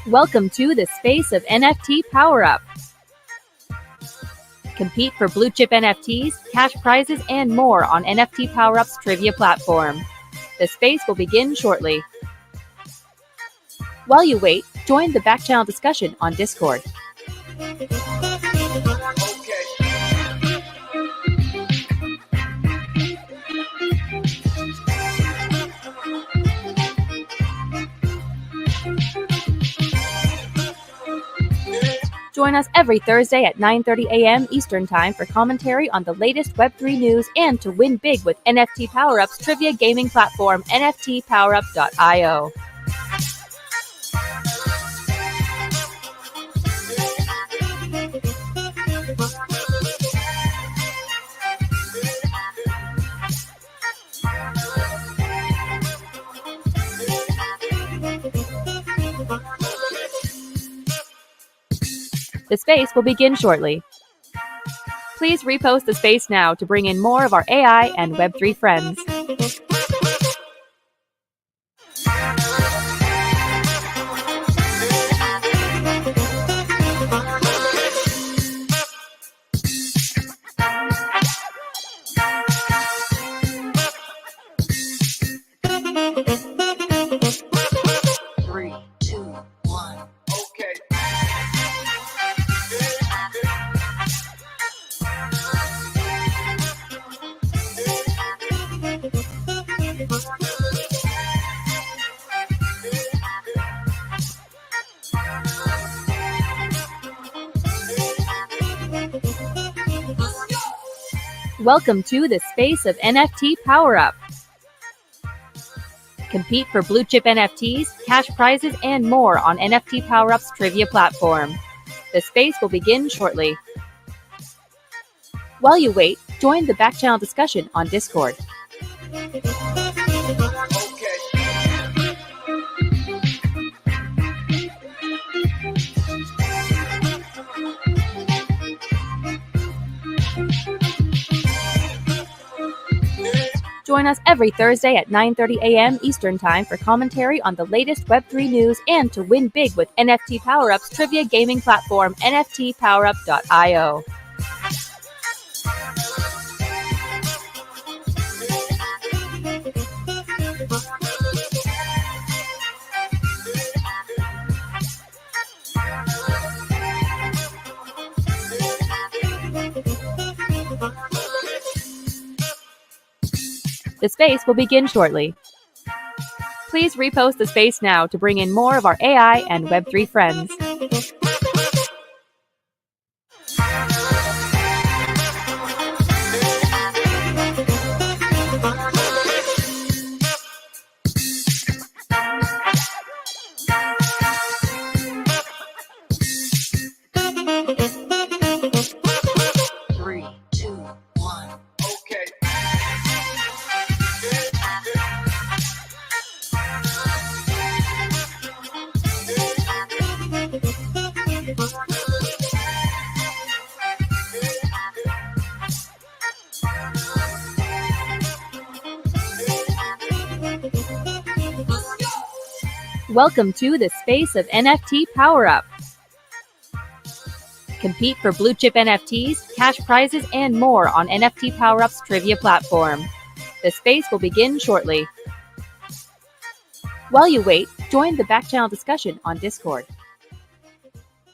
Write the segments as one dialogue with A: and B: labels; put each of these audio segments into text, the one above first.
A: Welcome to the space of NFT PowerUp. Compete for blue chip NFTs, cash prizes, and more on NFT PowerUp's trivia platform. The space will begin shortly. While you wait, join the back-channel discussion on Discord. Join us every Thursday at 9:30 a.m. Eastern Time for commentary on the latest Web3 news and to win big with NFT PowerUp's trivia gaming platform, nftpowerup.io. The space will begin shortly. Please repost the space now to bring in more of our AI and Web3 friends. Welcome to the space of NFT PowerUp. Compete for blue chip NFTs, cash prizes, and more on NFT PowerUp's trivia platform. The space will begin shortly. While you wait, join the back-channel discussion on Discord. Join us every Thursday at 9:30 a.m. Eastern Time for commentary on the latest Web3 news and to win big with NFT PowerUp's trivia gaming platform, nftpowerup.io. The space will begin shortly. Please repost the space now to bring in more of our AI and Web3 friends. Welcome to the space of NFT PowerUp. Compete for blue chip NFTs, cash prizes, and more on NFT PowerUp's trivia platform. The space will begin shortly. While you wait, join the back-channel discussion on Discord.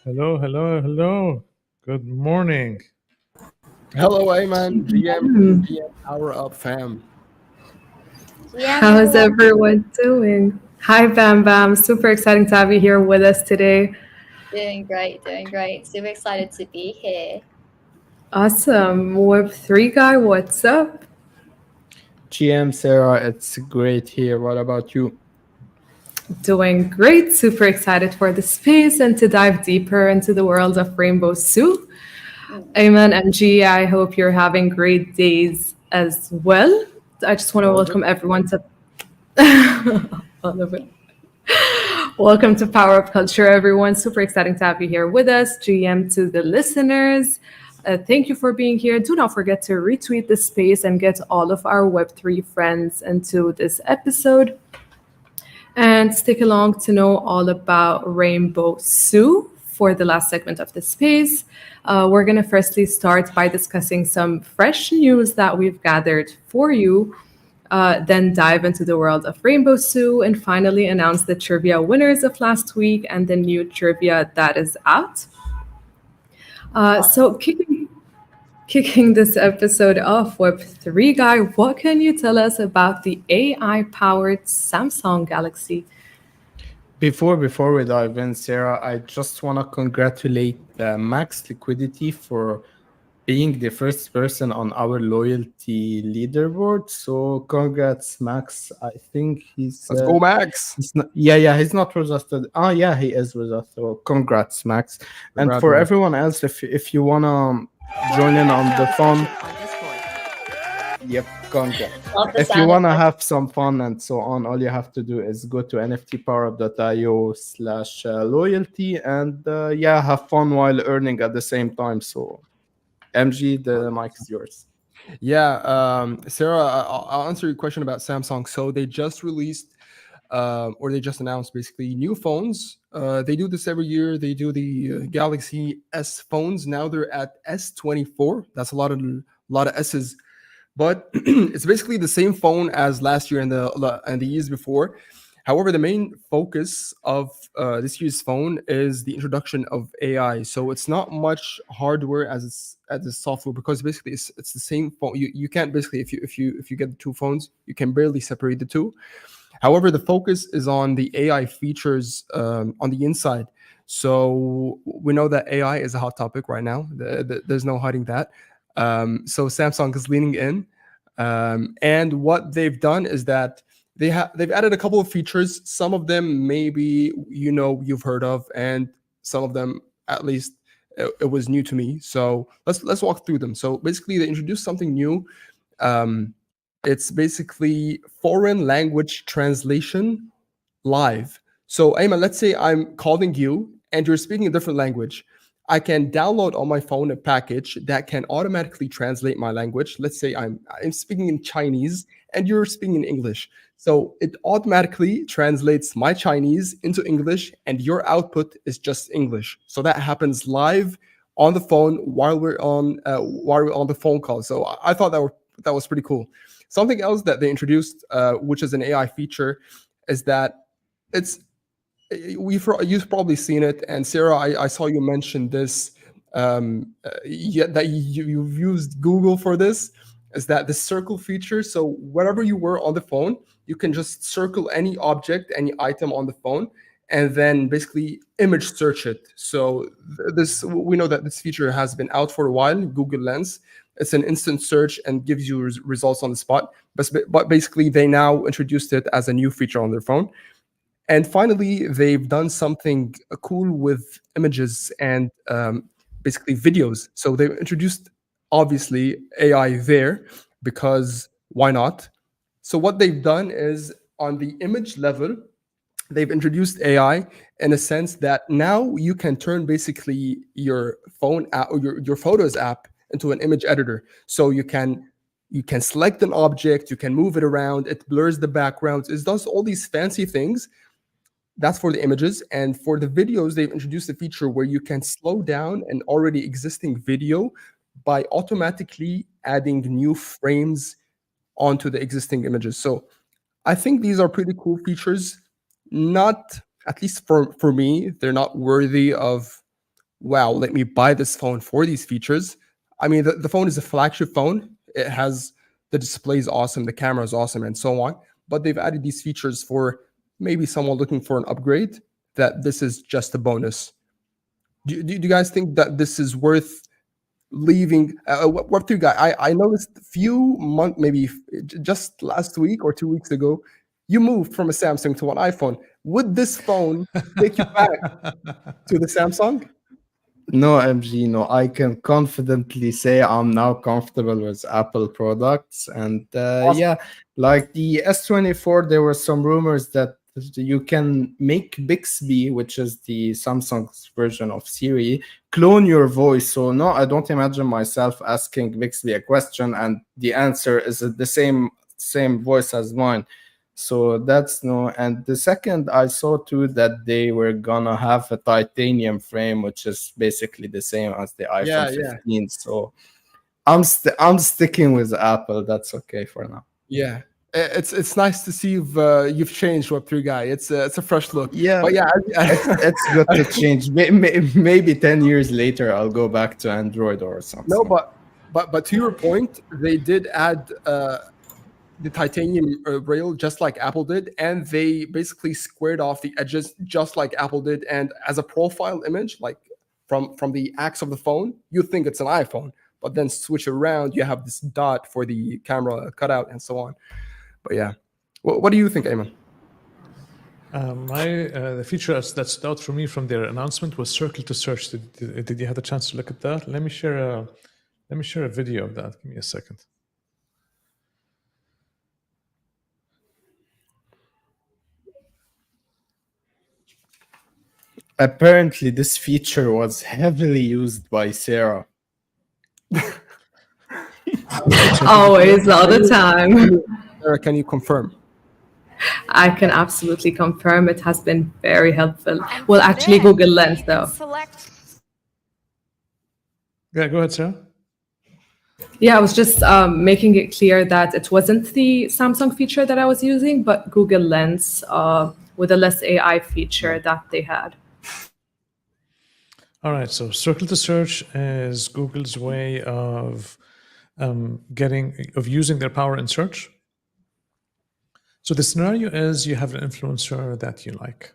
B: Hello. Good morning.
C: Hello, Ayman, GM, PowerUp fam.
D: How's everyone doing? Hi, Bam Bam. Super exciting to have you here with us today.
E: Doing great. Super excited to be here.
D: Awesome. Web3 guy, what's up?
C: GM Sarah, it's great here. What about you?
D: Doing great. Super excited for the space and to dive deeper into the world of Rainbow Soup. Ayman and G, I hope you're having great days as well. I just want to welcome everyone to all of it. Welcome to Power Up Culture, everyone. Super exciting to have you here with us. GM to the listeners. Thank you for being here. Do not forget to retweet the space and get all of our Web3 friends into this episode. And and stick along to know all about Rainbow Sue for the last segment of the space. We're going to firstly start by discussing some fresh news that we've gathered for you, then dive into the world of Rainbow Sue, and finally announce the trivia winners of last week and the new trivia that is out. So kicking this episode off, Web3 guy, what can you tell us about the AI-powered Samsung Galaxy?
C: Before we dive in, Sarah, I just want to congratulate Max Liquidity for being the first person on our loyalty leaderboard. So congrats, Max. I think he's
F: Let's go, Max.
C: he's not, he's not with us. Oh yeah, he is with us. So congrats, Max. And
F: Congrats,
C: for
F: Max.
C: everyone else, if you wanna join in on the fun, yep, congrats.
E: Love the
C: If you
E: sound
C: want to
E: effect.
C: have some fun and so on, all you have to do is go to nftpowerup.io/loyalty and have fun while earning at the same time. So, MG, the mic is yours.
F: Yeah, Sarah, I'll answer your question about Samsung. So they just released, or they just announced basically new phones. They do this every year. They do the Galaxy S phones. Now they're at S24. That's a lot of S's, but it's basically the same phone as last year and the years before. However, the main focus of this year's phone is the introduction of AI. So it's not much hardware as the software, because basically it's the same phone. You can't basically, if you get the two phones, you can barely separate the two. However, the focus is on the AI features on the inside. So we know that AI is a hot topic right now. There's no hiding that. So Samsung is leaning in, and what they've done is that they've added a couple of features. Some of them maybe you've heard of, and some of them at least it was new to me. So let's walk through them. So basically, they introduced something new. It's basically foreign language translation live. So Ayman, let's say I'm calling you and you're speaking a different language. I can download on my phone a package that can automatically translate my language. Let's say I'm speaking in Chinese and you're speaking in English. So it automatically translates my Chinese into English, and your output is just English. So that happens live on the phone while we're on the phone call. So I thought that was pretty cool. Something else that they introduced, which is an AI feature, is that you've probably seen it, and Sarah, I saw you mention this. That you've used Google for this. Is that the circle feature? So wherever you were on the phone, you can just circle any object, any item on the phone, and then basically image search it. So we know that this feature has been out for a while. Google Lens. It's an instant search and gives you results on the spot. But basically, they now introduced it as a new feature on their phone. And finally, they've done something cool with images and basically videos. So they've introduced, obviously, AI there, because why not? So what they've done is, on the image level, they've introduced AI in a sense that now you can turn basically your phone app or your Photos app into an image editor. So you can select an object, you can move it around, it blurs the backgrounds, it does all these fancy things. That's for the images. And for the videos, they've introduced a feature where you can slow down an already existing video by automatically adding new frames onto the existing images. So I think these are pretty cool features. Not, at least for me, they're not worthy of, wow, let me buy this phone for these features. I mean, the phone is a flagship phone. It has, the display is awesome, the camera is awesome, and so on. But they've added these features for maybe someone looking for an upgrade, that this is just a bonus. Do you guys think that this is worth leaving? Web3 guy, I noticed a few months, maybe just last week or 2 weeks ago, you moved from a Samsung to an iPhone. Would this phone take you back to the Samsung?
C: No, MG, no. I can confidently say I'm now comfortable with Apple products. And
F: Awesome.
C: like the S24, there were some rumors that you can make Bixby, which is the Samsung's version of Siri, clone your voice. So no, I don't imagine myself asking Bixby a question and the answer is the same voice as mine. So that's no. And the second, I saw too that they were gonna have a titanium frame, which is basically the same as the iPhone 15. So I'm sticking with Apple. That's okay for now.
F: Yeah, it's nice to see you've changed, Web3 guy. It's a fresh look.
C: Yeah,
F: But yeah,
C: it's good to change. Maybe 10 years later, I'll go back to Android or something.
F: no, but to your point, they did add the titanium rail just like Apple did, and they basically squared off the edges just like Apple did. And as a profile image, like from the axe of the phone, you think it's an iPhone, but then switch around, you have this dot for the camera cutout and so on. But yeah, what do you think, Ayman?
B: The feature that stood out for me from their announcement was circle to search. Did you have the chance to look at that? Let me share a video of that. Give me a second.
C: Apparently, this feature was heavily used by Sarah.
D: Always, all the time.
F: Sarah, can you confirm?
D: I can absolutely confirm it has been very helpful. Well, actually, Google Lens, though.
B: Yeah, go ahead, Sarah.
D: Yeah, I was just making it clear that it wasn't the Samsung feature that I was using, but Google Lens with a less AI feature that they had.
B: All right, so circle to search is Google's way of using their power in search. So the scenario is you have an influencer that you like,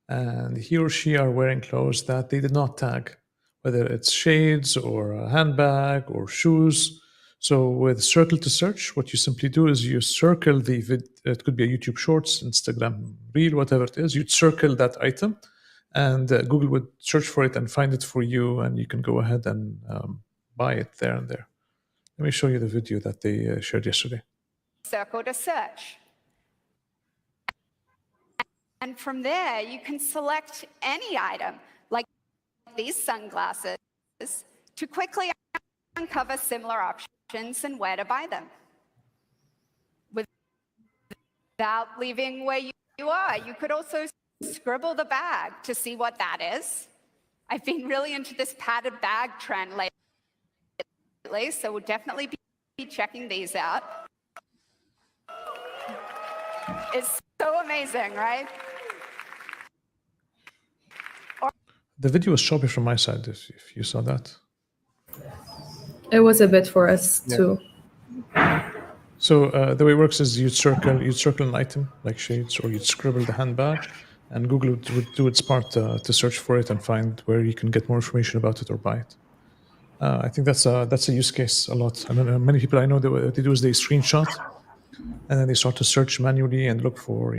B: and he or she are wearing clothes that they did not tag, whether it's shades or a handbag or shoes. So with circle to search, what you simply do is you circle it could be a YouTube Shorts, Instagram Reel, whatever it is, you'd circle that item, and Google would search for it and find it for you, and you can go ahead and buy it there and there. Let me show you the video that they shared yesterday.
G: Circle to search. And from there, you can select any item, like these sunglasses, to quickly uncover similar options and where to buy them, without leaving where you are. You could also scribble the bag to see what that is. I've been really into this padded bag trend lately, so we'll definitely be checking these out. It's so amazing, right?
B: The video was choppy from my side, if you saw that.
D: It was a bit for us too.
B: So the way it works is you'd circle an item like shades, or you'd scribble the handbag, and Google would do its part to search for it and find where you can get more information about it or buy it. I think that's a use case a lot. I know many people I know what they do is they screenshot, and then they start to search manually and look for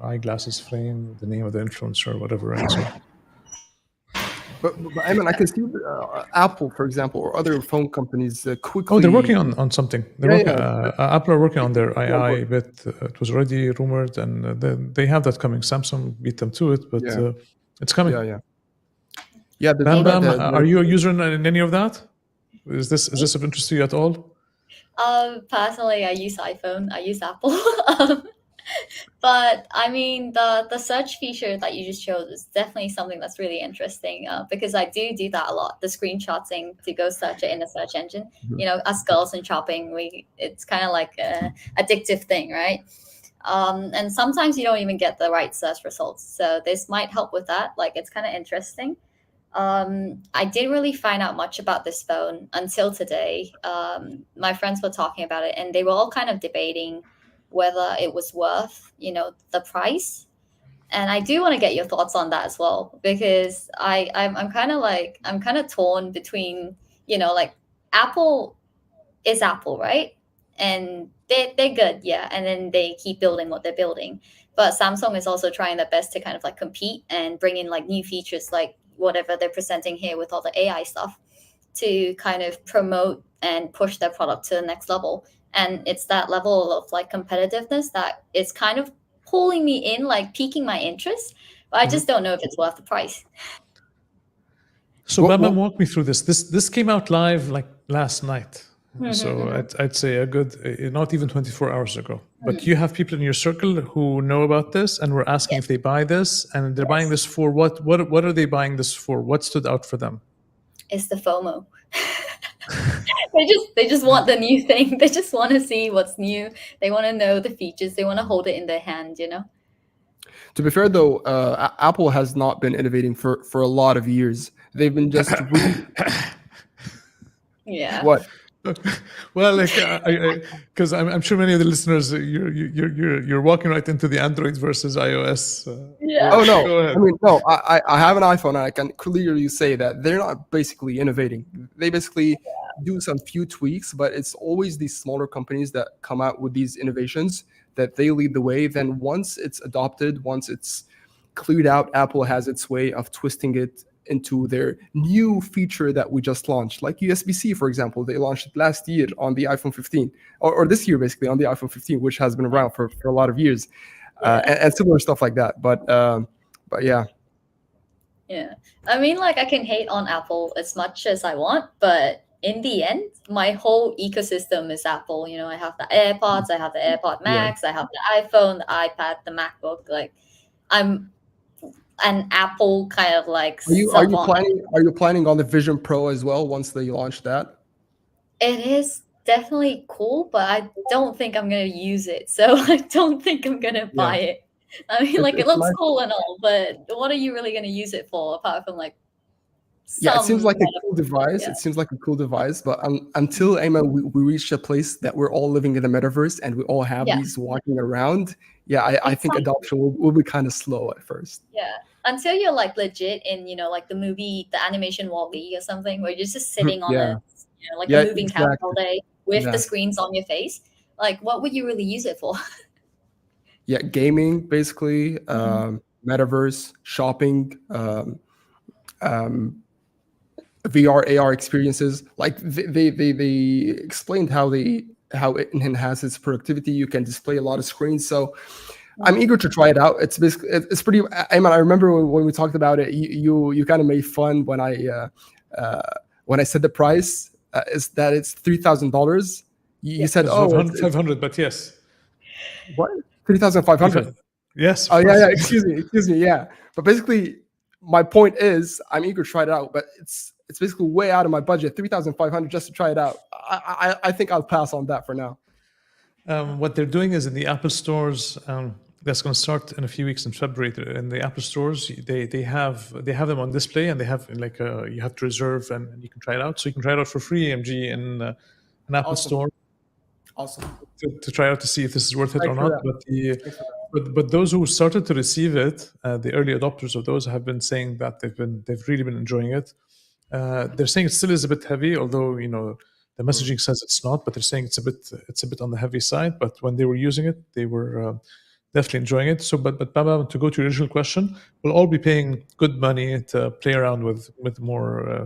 B: eyeglasses frame, the name of the influencer, whatever. And so.
F: But I mean, I can see Apple, for example, or other phone companies quickly.
B: Oh, they're working on something. Apple are working on their AI bit. It was already rumored, and they have that coming. Samsung beat them to it, but it's coming.
F: Yeah.
B: Bam Bam, are you a user in any of that? Is this of interest to you at all?
E: Personally, I use iPhone. I use Apple. But I mean, the search feature that you just showed is definitely something that's really interesting because I do that a lot. The screenshotting to go search it in a search engine.
F: Mm-hmm.
E: You know, us girls in shopping, it's kind of like an addictive thing, right? And sometimes you don't even get the right search results. So this might help with that. Like, it's kind of interesting. I didn't really find out much about this phone until today. My friends were talking about it, and they were all kind of debating whether it was worth, the price. And I do want to get your thoughts on that as well, because I'm kind of torn between, like, Apple is Apple, right? And they're good, yeah. And then they keep building what they're building. But Samsung is also trying their best to kind of like compete and bring in like new features, like whatever they're presenting here with all the AI stuff, to kind of promote and push their product to the next level. And it's that level of like competitiveness that is kind of pulling me in, like piquing my interest. But I just don't know if it's worth the price.
B: So Bam Bam, walk me through this. This came out live like last night. So I'd say a good, not even 24 hours ago. But you have people in your circle who know about this and were asking if they buy this, and they're buying this for what? What are they buying this for? What stood out for them?
E: It's the FOMO. They just want the new thing. They just want to see what's new. They want to know the features. They want to hold it in their hand, you know?
F: To be fair, though, Apple has not been innovating for a lot of years. They've been just
E: Yeah.
F: what?
B: Well, like, because I'm sure many of the listeners, you're walking right into the Android versus iOS.
E: Yeah.
F: Oh no!
B: Go ahead.
F: I mean, no. I have an iPhone, and I can clearly say that they're not basically innovating. They basically do some few tweaks, but it's always these smaller companies that come out with these innovations that they lead the way. Then once it's adopted, once it's cleared out, Apple has its way of twisting it into their new feature that we just launched, like USB-C, for example. They launched it last year on the iPhone 15, or this year basically on the iPhone 15, which has been around for a lot of years, and similar stuff like that. But yeah.
E: Yeah. I mean, like, I can hate on Apple as much as I want, but in the end, my whole ecosystem is Apple. You know, I have the AirPods, I have the AirPod Max, I have the iPhone, the iPad, the MacBook. Like, I'm an Apple kind of like
F: Are you
E: savant.
F: planning on the Vision Pro as well once they launch that?
E: It is definitely cool, but I don't think I'm gonna use it. So I don't think I'm gonna buy it. I mean, like, it
F: It's
E: looks
F: nice.
E: cool and all, but what are you really gonna use it for apart from like
F: Yeah, it seems like a
E: kind of-
F: cool device.
E: yeah.
F: It seems like a cool device, but until Ayman, we reach a place that we're all living in the metaverse and we all have
E: Yeah.
F: these walking around. Yeah, I think
E: Exactly.
F: adoption will be kind of slow at first.
E: Yeah. Until you're like legit in, you know, like the movie, the animation Wall-E or something, where you're just sitting on
F: Yeah.
E: like
F: Yeah,
E: a moving couch all day with
F: Yeah.
E: the screens on your face. Like, what would you really use it for?
F: Yeah, gaming basically, metaverse, shopping, VR, AR experiences. Like they explained how it enhances productivity. You can display a lot of screens. So I'm eager to try it out. It's basically it's pretty. I mean, I remember when we talked about it, you kind of made fun when I said the price is that it's $3,000. You said, oh,
B: 500, but yes.
F: what? 3,500.
B: Yes.
F: Oh yeah. Excuse me. Yeah, but basically, my point is, I'm eager to try it out, but it's basically way out of my budget. 3,500 just to try it out. I think I'll pass on that for now.
B: What they're doing is in the Apple stores. That's going to start in a few weeks in February. In the Apple stores, they have them on display, and they have like you have to reserve, and you can try it out. So you can try it out for free, AMG, in an Apple
F: Awesome.
B: store
F: Awesome.
B: to try out to see if this is worth it or
F: Thanks for
B: not.
F: that.
B: But those who started to receive it, the early adopters of those have been saying that they've really been enjoying it. They're saying it still is a bit heavy, although the messaging says it's not. But they're saying it's a bit on the heavy side. But when they were using it, they were definitely enjoying it. So, but Baba, to go to your original question, we'll all be paying good money to play around with more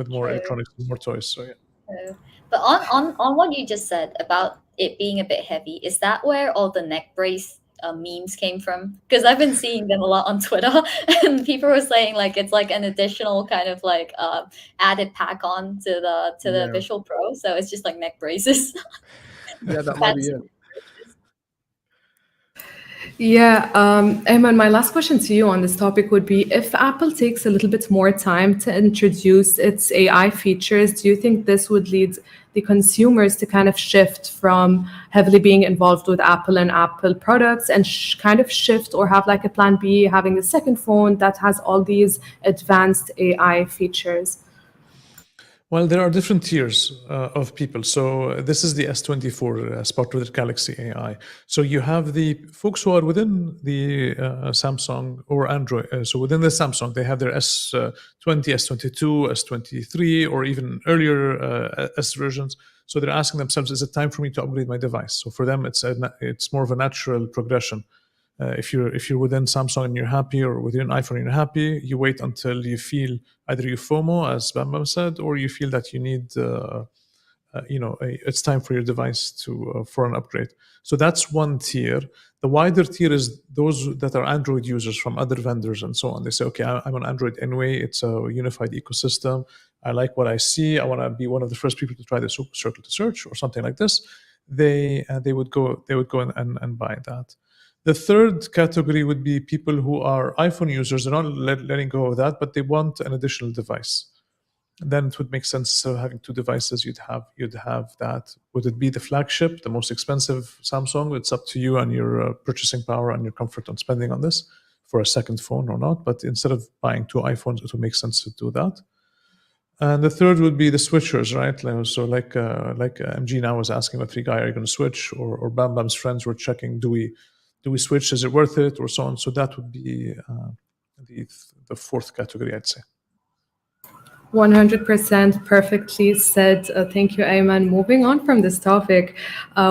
B: electronics, and more toys. So yeah.
E: But on what you just said about it being a bit heavy, is that where all the neck brace memes came from? Because I've been seeing them a lot on Twitter, and people were saying like it's like an additional kind of like added pack on to the Visual Pro, so it's just like neck braces.
F: Yeah, that might be it.
D: Yeah, Ayman, my last question to you on this topic would be, if Apple takes a little bit more time to introduce its AI features, do you think this would lead the consumers to kind of shift from heavily being involved with Apple and Apple products and kind of shift or have like a plan B, having a second phone that has all these advanced AI features?
B: Well, there are different tiers of people. So this is the S24 Spot with Galaxy AI. So you have the folks who are within the Samsung or Android. So within the Samsung, they have their S20, S22, S23, or even earlier S versions. So they're asking themselves, is it time for me to upgrade my device? So for them, it's more of a natural progression. If you're within Samsung and you're happy, or within iPhone and you're happy, you wait until you feel either you FOMO, as Bam said, or you feel that you need, it's time for your device for an upgrade. So that's one tier. The wider tier is those that are Android users from other vendors and so on. They say, okay, I'm on Android anyway. It's a unified ecosystem. I like what I see. I want to be one of the first people to try the circle to search or something like this. They would go and buy that. The third category would be people who are iPhone users. They're not letting go of that, but they want an additional device. Then it would make sense. So having two devices, you'd have that. Would it be the flagship, the most expensive Samsung? It's up to you and your purchasing power and your comfort on spending on this for a second phone or not. But instead of buying two iPhones, it would make sense to do that. And the third would be the switchers, right? So like MG now was asking about 3Guy, are you going to switch? Or Bam Bam's friends were checking, do we switch? Is it worth it? Or so on. So that would be the fourth category, I'd say.
D: 100% perfectly said. Thank you, Ayman. Moving on from this topic,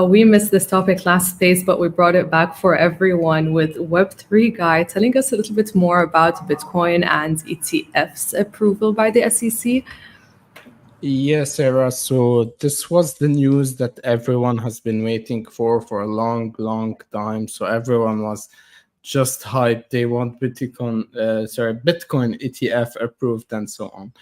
D: we missed this topic last space, but we brought it back for everyone with Web3 Guy telling us a little bit more about Bitcoin and ETFs approval by the SEC.
C: Yes, Sarah. So this was the news that everyone has been waiting for a long, long time. So everyone was just hyped. They want Bitcoin ETF approved and so on.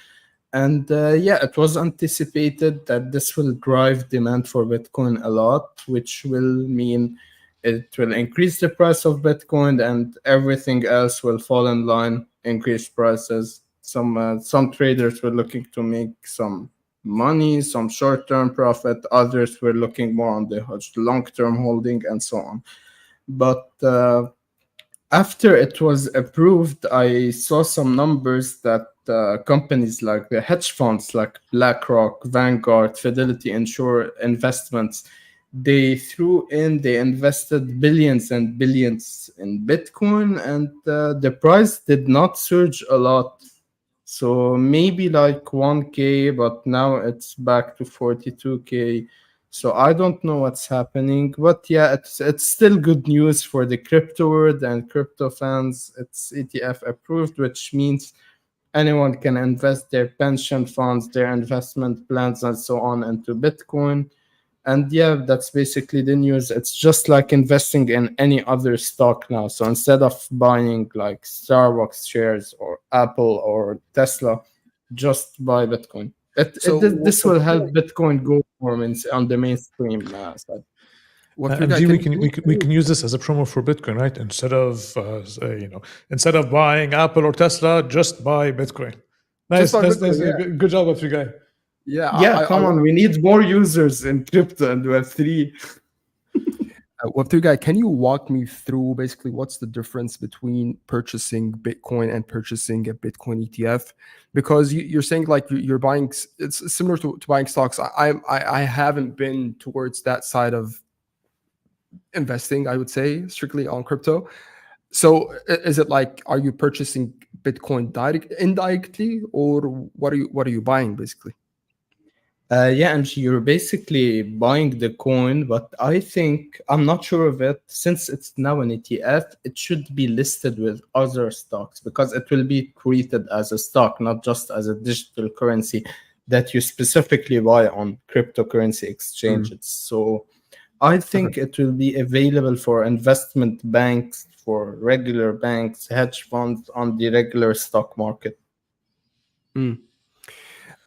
C: And it was anticipated that this will drive demand for Bitcoin a lot, which will mean it will increase the price of Bitcoin and everything else will fall in line, increase prices. Some traders were looking to make some money, some short-term profit. Others were looking more on the long-term holding and so on. But after it was approved, I saw some numbers that companies like the hedge funds like BlackRock, Vanguard, Fidelity Investments, they invested billions and billions in Bitcoin, and the price did not surge a lot. So maybe like 1K, but now it's back to 42K. So I don't know what's happening, but yeah, it's still good news for the crypto world and crypto fans. It's ETF approved, which means anyone can invest their pension funds, their investment plans, and so on into Bitcoin. And yeah, that's basically the news. It's just like investing in any other stock now. So instead of buying like Starbucks shares or Apple or Tesla, just buy Bitcoin. This will help Bitcoin go more on the mainstream side.
B: We can use this as a promo for Bitcoin, right? Instead of buying Apple or Tesla, just buy Bitcoin. Nice. Good job, Web3 Guy.
C: Yeah, come on. We need more users in crypto and Web3.
F: Web3 Guy, can you walk me through basically what's the difference between purchasing Bitcoin and purchasing a Bitcoin ETF? Because you're saying like you're buying, it's similar to buying stocks. I haven't been towards that side of investing, I would say, strictly on crypto. So is it like, are you purchasing Bitcoin indirectly, or what are you buying basically?
C: And you're basically buying the coin, but I'm not sure of it. Since it's now an ETF, it should be listed with other stocks because it will be treated as a stock, not just as a digital currency that you specifically buy on cryptocurrency exchanges. So I think it will be available for investment banks, for regular banks, hedge funds on the regular stock market.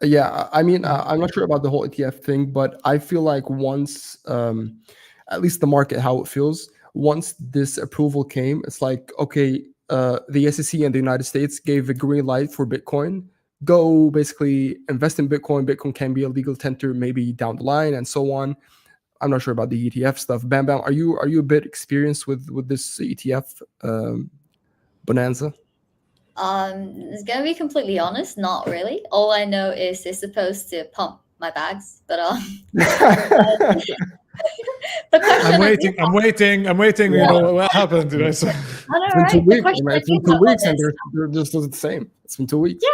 F: Yeah, I mean, I'm not sure about the whole ETF thing, but I feel like once, at least the market, how it feels, once this approval came, it's like, okay, the SEC in the United States gave a green light for Bitcoin. Go basically invest in Bitcoin. Bitcoin can be a legal tender maybe down the line and so on. I'm not sure about the ETF stuff. Bam Bam, are you a bit experienced with this ETF bonanza?
E: It's gonna be completely honest, not really. All I know is it's supposed to pump my bags, but the question
B: I'm waiting.
E: Yeah.
B: You know what happened?
E: I know,
F: It's been
E: right?
F: 2
E: The
F: weeks.
E: question I
F: It's been
E: do
F: 2
E: have
F: weeks,
E: on
F: and
E: this-
F: they're just the same. It's been 2 weeks.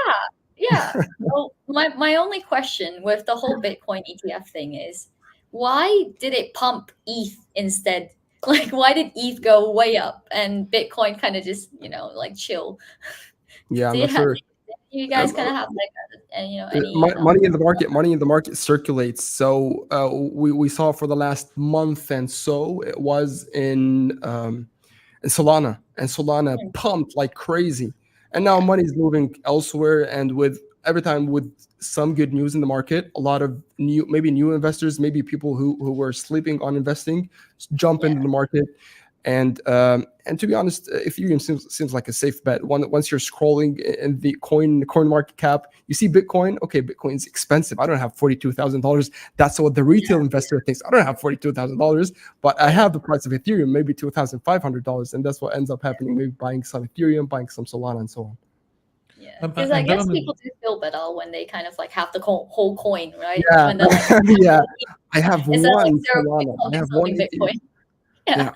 E: Yeah. Well, my only question with the whole Bitcoin ETF thing is, why did it pump ETH instead? Like, why did ETH go way up and Bitcoin kind of just, like chill?
F: Yeah, I'm
E: Did
F: not
E: it
F: sure.
E: have You guys kind of have like any
F: money in the market circulates. So we saw for the last month and so it was in Solana, and Solana pumped like crazy, and now money's moving elsewhere. And with every time with some good news in the market, a lot of new investors, maybe people who were sleeping on investing, jump into the market. And to be honest, Ethereum seems like a safe bet. Once you're scrolling in the coin market cap, you see Bitcoin. Okay, Bitcoin's expensive. I don't have $42,000. That's what the retail investor thinks. I don't have $42,000, but I have the price of Ethereum, maybe $2,500, and that's what ends up happening. Maybe buying some Ethereum, buying some Solana, and so on.
E: Yeah, because I guess people do feel better when they kind of like have the whole coin, right?
F: Yeah,
E: When like,
F: yeah. I have one
E: like
F: Solana. I have one
E: Bitcoin.
F: Yeah.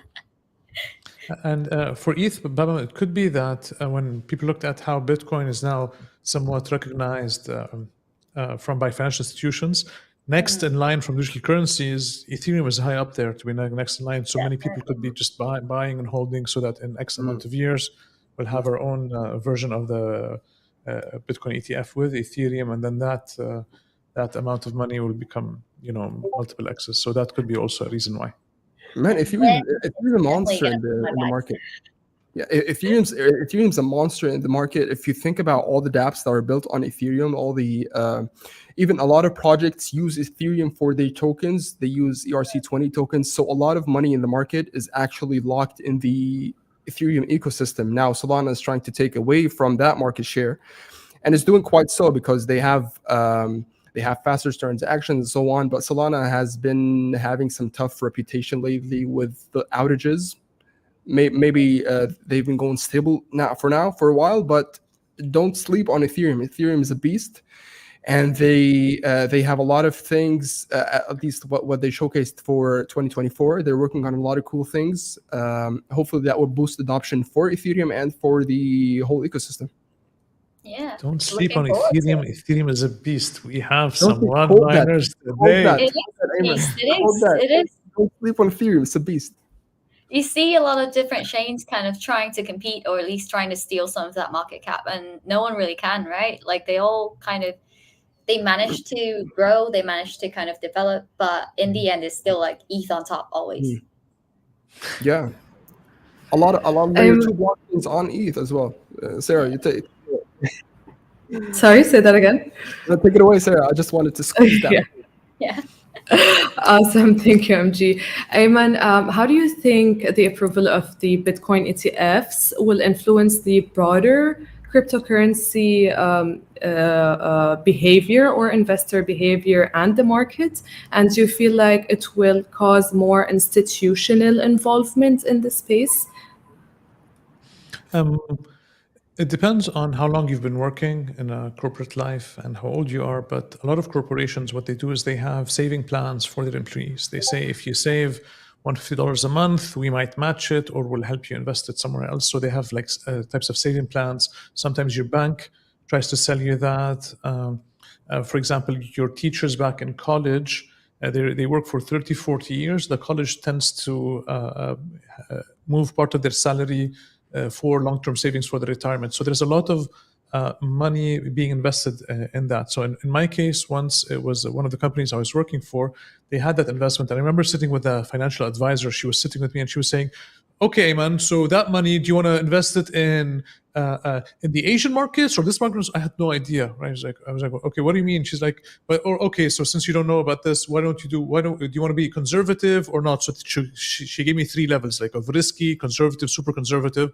B: And for ETH, Baba, it could be that when people looked at how Bitcoin is now somewhat recognized from by financial institutions, next in line from digital currencies, Ethereum is high up there to be next in line. So many people could be just buying and holding, so that in X amount of years, we'll have our own version of the Bitcoin ETF with Ethereum, and then that amount of money will become multiple X's. So that could be also a reason why.
F: Man, Ethereum's a monster in the market. Yeah, Ethereum's a monster in the market. If you think about all the dApps that are built on Ethereum, all the even a lot of projects use Ethereum for their tokens. They use ERC20 tokens. So a lot of money in the market is actually locked in the Ethereum ecosystem. Now Solana is trying to take away from that market share, and it's doing quite so because they have faster transactions and so on. But Solana has been having some tough reputation lately with the outages. Maybe they've been going stable for a while, but don't sleep on Ethereum. Ethereum is a beast, and they have a lot of things. At least what they showcased for 2024, they're working on a lot of cool things. Hopefully, that will boost adoption for Ethereum and for the whole ecosystem.
E: Yeah.
B: Don't sleep on Ethereum. Ethereum is a beast. We have some
F: hold
B: one-liners today.
E: It is.
F: Don't sleep on Ethereum. It's a beast.
E: You see a lot of different chains kind of trying to compete, or at least trying to steal some of that market cap, and no one really can, right? Like they all they manage to grow, they manage to kind of develop, but in the end, it's still like ETH on top always.
F: Yeah, a lot of layer 2 blockchains on ETH as well. Sarah, you take.
D: Sorry, say that again.
F: Take it away, Sarah. I just wanted to squeeze that.
E: Yeah.
D: Awesome. Thank you, MG. Ayman, how do you think the approval of the Bitcoin ETFs will influence the broader cryptocurrency behavior or investor behavior and the market? And do you feel like it will cause more institutional involvement in the space?
B: It depends on how long you've been working in a corporate life and how old you are. But a lot of corporations, what they do is they have saving plans for their employees. They say, if you save $150 a month, we might match it, or we'll help you invest it somewhere else. So they have like types of saving plans. Sometimes your bank tries to sell you that. For example, your teachers back in college, they work for 30, 40 years. The college tends to move part of their salary for long-term savings for the retirement. So there's a lot of money being invested in that. So in my case, once it was one of the companies I was working for, they had that investment. And I remember sitting with a financial advisor. She was sitting with me and she was saying, okay, man, so that money, do you want to invest it in the Asian markets or this market? I had no idea, right? I was like, okay, what do you mean? She's like, okay, so since you don't know about this, do you want to be conservative or not? So she gave me 3 levels, like of risky, conservative, super conservative.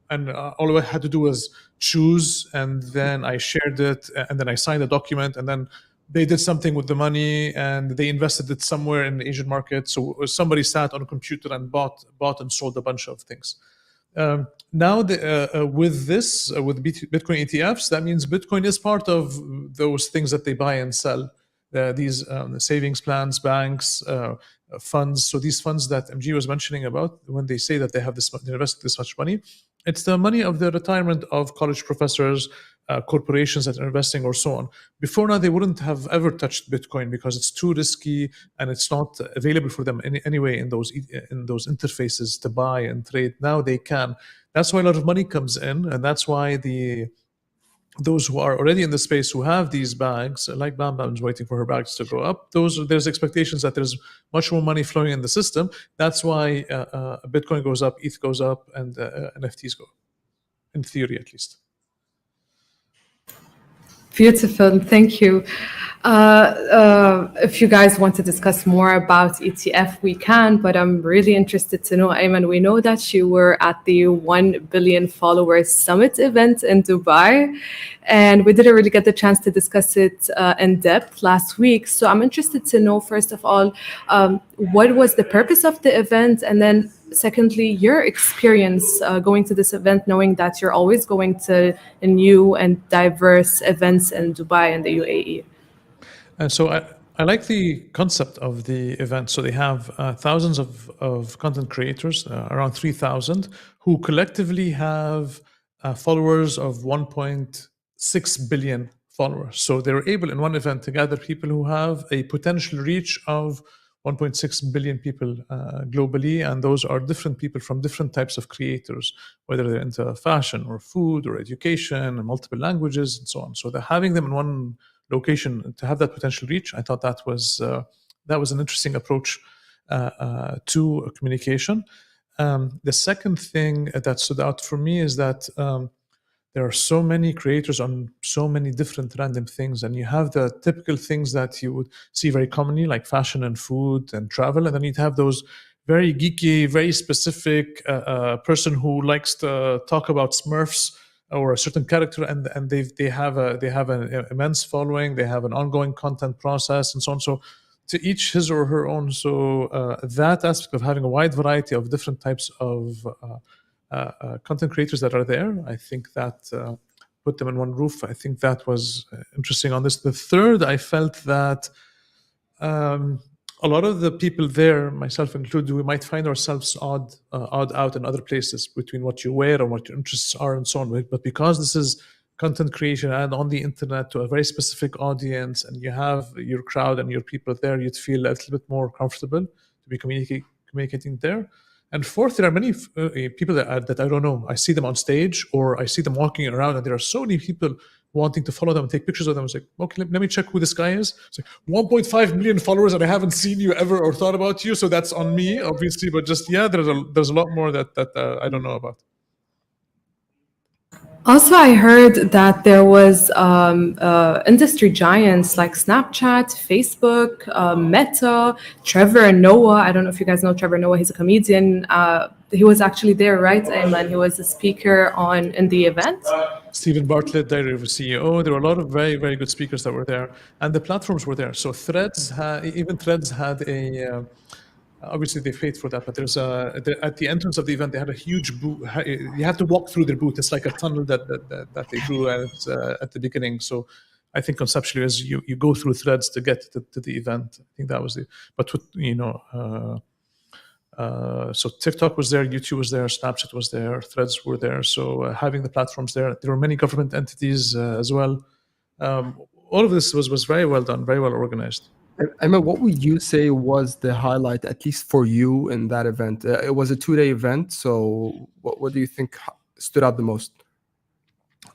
B: And all I had to do was choose, and then I shared it, and then I signed a document, and then they did something with the money and they invested it somewhere in the Asian market. So somebody sat on a computer and bought and sold a bunch of things. Now with Bitcoin ETFs, that means Bitcoin is part of those things that they buy and sell. These savings plans, banks, funds. So these funds that MG was mentioning about, when they say that they invested this much money, it's the money of the retirement of college professors, corporations that are investing, or so on. Before now, they wouldn't have ever touched Bitcoin because it's too risky and it's not available for them anyway in those interfaces to buy and trade. Now they can. That's why a lot of money comes in, and that's why the those who are already in the space who have these bags, like Bam Bam's waiting for her bags to go up, there's expectations that there's much more money flowing in the system. That's why Bitcoin goes up, ETH goes up, and NFTs go, in theory at least.
D: Beautiful, thank you. If you guys want to discuss more about ETF, we can, but I'm really interested to know, Ayman, we know that you were at the 1 billion followers summit event in Dubai, and we didn't really get the chance to discuss it in depth last week. So I'm interested to know, first of all, what was the purpose of the event? And then secondly, your experience going to this event, knowing that you're always going to new and diverse events in Dubai and the UAE.
B: So I like the concept of the event. So they have thousands of content creators, around 3,000, who collectively have followers of 1.6 billion followers. So they're able in one event to gather people who have a potential reach of 1.6 billion people globally, and those are different people from different types of creators, whether they're into fashion or food or education and multiple languages and so on. So they're having them in one location to have that potential reach. I thought that was an interesting approach to communication. The second thing that stood out for me is that there are so many creators on so many different random things, and you have the typical things that you would see very commonly, like fashion and food and travel, and then you'd have those very geeky, very specific person who likes to talk about Smurfs or a certain character, and they have an immense following, they have an ongoing content process, and so on. So to each his or her own. So that aspect of having a wide variety of different types of content creators that are there, I think that put them in one roof. I think that was interesting on this. The third, I felt that a lot of the people there, myself included, we might find ourselves odd out in other places between what you wear and what your interests are and so on. But because this is content creation and on the internet to a very specific audience, and you have your crowd and your people there, you'd feel a little bit more comfortable to be communicating there. And fourth, there are many people that I don't know. I see them on stage or I see them walking around, and there are so many people wanting to follow them and take pictures of them. It's like, okay, let me check who this guy is. It's like 1.5 million followers, and I haven't seen you ever or thought about you. So that's on me, obviously. But just there's a lot more that I don't know about.
D: Also, I heard that there was industry giants like Snapchat, Facebook, Meta, Trevor Noah. I don't know if you guys know Trevor Noah. He's a comedian. He was actually there, right, Ayman? He was a speaker in the event.
B: Stephen Bartlett, Diary of a CEO. There were a lot of very, very good speakers that were there, and the platforms were there. So Threads had a. Obviously, they paid for that, but there's at the entrance of the event, they had a huge booth. You have to walk through their booth. It's like a tunnel that they drew at the beginning. So I think conceptually, as you go through Threads to get to the event, I think that was but so TikTok was there, YouTube was there, Snapchat was there, Threads were there. So having the platforms there were many government entities as well. All of this was very well done, very well organized.
F: Emma, what would you say was the highlight, at least for you, in that event? It was a 2-day event, so what do you think stood out the most?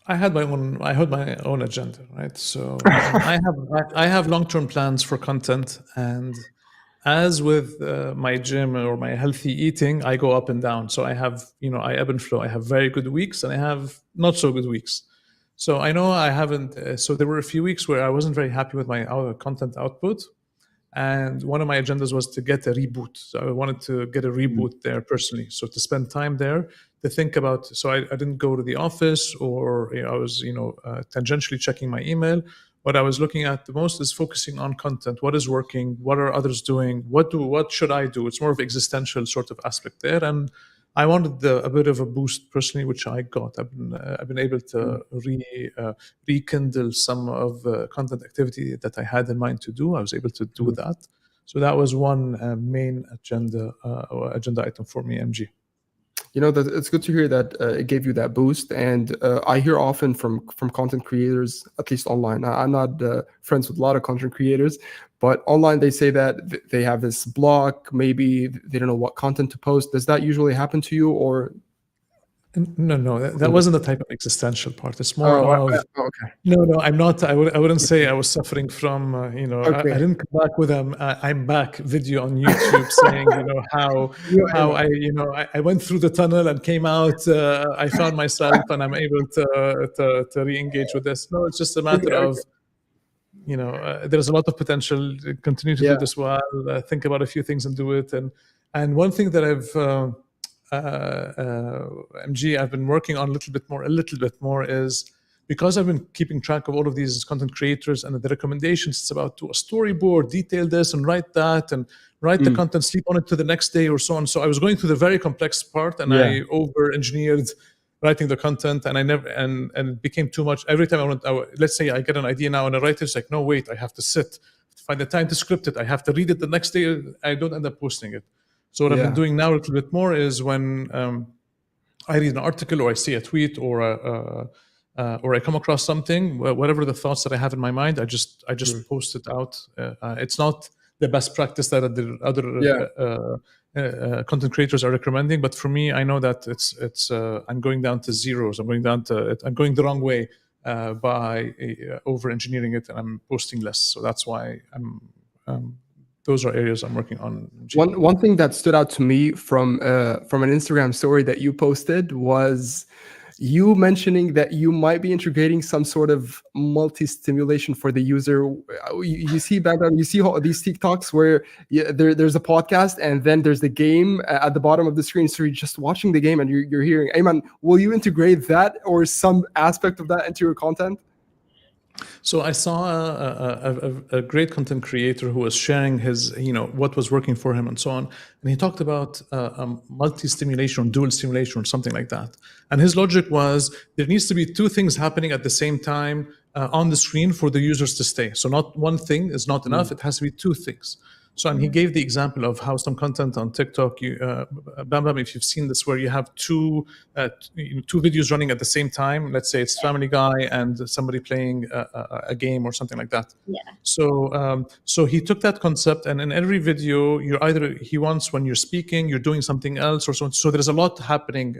B: I had my own agenda, right? So I have long-term plans for content, and as with my gym or my healthy eating, I go up and down. So I have, I ebb and flow. I have very good weeks and I have not so good weeks. So I know I haven't. So there were a few weeks where I wasn't very happy with my content output, and one of my agendas was to get a reboot. So I wanted to get a reboot there personally. So to spend time there to think about. So I didn't go to the office, or I was tangentially checking my email. What I was looking at the most is focusing on content. What is working? What are others doing? What should I do? It's more of existential sort of aspect there, and I wanted a bit of a boost personally, which I got. I've been able to rekindle some of the content activity that I had in mind to do. I was able to do that. So that was one main agenda item for me, MG.
F: That it's good to hear that it gave you that boost. And I hear often from content creators, at least online. I'm not friends with a lot of content creators, but online they say that they have this block. Maybe they don't know what content to post. Does that usually happen to you, or?
B: No, that wasn't the type of existential part. It's more of
F: Okay.
B: no. I'm not. I wouldn't say I was suffering from.
F: Okay.
B: I didn't come back with I'm back video on YouTube saying how I went through the tunnel and came out. I found myself and I'm able to re-engage with this. No, it's just a matter of there's a lot of potential. Continue to do this well. Think about a few things and do it. And one thing that MG, I've been working on a little bit more is because I've been keeping track of all of these content creators and the recommendations. It's about do a storyboard, detail this and write that, and write the content, sleep on it to the next day or so on. So I was going through the very complex part, and I over-engineered writing the content, and it became too much. Every time let's say I get an idea now, and I write it, it's like, no, wait, I have to sit, find the time to script it. I have to read it the next day. I don't end up posting it. So what I've been doing now a little bit more is when I read an article or I see a tweet or I come across something, whatever the thoughts that I have in my mind, I just post it out. It's not the best practice that the other content creators are recommending, but for me, I know that it's I'm going down to zeros. I'm going the wrong way by over engineering it, and I'm posting less. So that's why those are areas I'm working on.
F: One thing that stood out to me from an Instagram story that you posted was you mentioning that you might be integrating some sort of multi-stimulation for the user. You see background, you see these TikToks where there's a podcast and then there's the game at the bottom of the screen. So you're just watching the game and you're hearing. Ayman, will you integrate that or some aspect of that into your content?
B: So I saw a great content creator who was sharing his, what was working for him and so on. And he talked about multi-stimulation, dual stimulation or something like that. And his logic was there needs to be two things happening at the same time on the screen for the users to stay. So not one thing is not enough. It has to be two things. So, and he gave the example of how some content on TikTok, Bam, if you've seen this, where you have two videos running at the same time. Let's say it's Family Guy and somebody playing a game or something like that.
E: Yeah.
B: So he took that concept, and in every video, he wants when you're speaking, you're doing something else or so. So there's a lot happening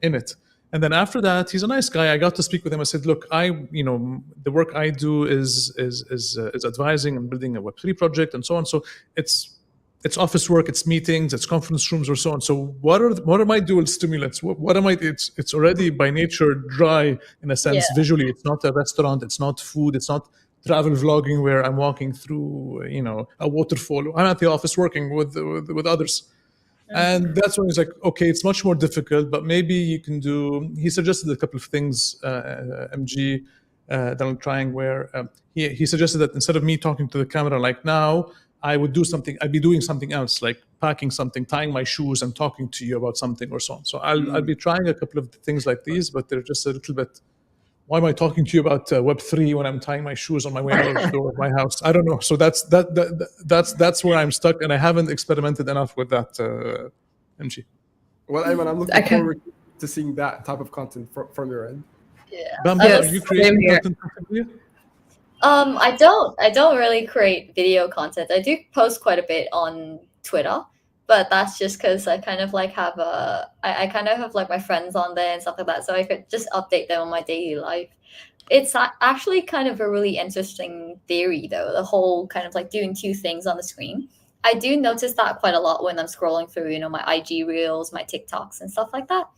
B: in it. And then after that, he's a nice guy. I got to speak with him. I said, "Look, the work I do is advising and building a Web3 project and so on. So it's office work, it's meetings, it's conference rooms or so on. So what are my dual stimulants? What am I? It's already by nature dry in a sense.
E: Yeah.
B: Visually, it's not a restaurant, it's not food, it's not travel vlogging where I'm walking through a waterfall. I'm at the office working with others." And that's when he's like, okay, it's much more difficult, but maybe you can do. He suggested a couple of things, MG, that I'm trying. Where he suggested that instead of me talking to the camera like now, I would do something. I'd be doing something else, like packing something, tying my shoes, and talking to you about something or so on. So I'll be trying a couple of things like these, but they're just a little bit. Why am I talking to you about Web3 when I'm tying my shoes on my way out of the door of my house? I don't know. So that's where I'm stuck, and I haven't experimented enough with that, MG.
F: Well, Ayman, I'm looking forward to seeing that type of content from your end.
E: Yeah.
B: Bamba, are you creating content?
E: I don't really create video content. I do post quite a bit on Twitter, but that's just because I kind of like have I kind of have like my friends on there and stuff like that, so I could just update them on my daily life. It's actually kind of a really interesting theory, though, the whole kind of like doing two things on the screen. I do notice that quite a lot when I'm scrolling through, my IG reels, my TikToks and stuff like that.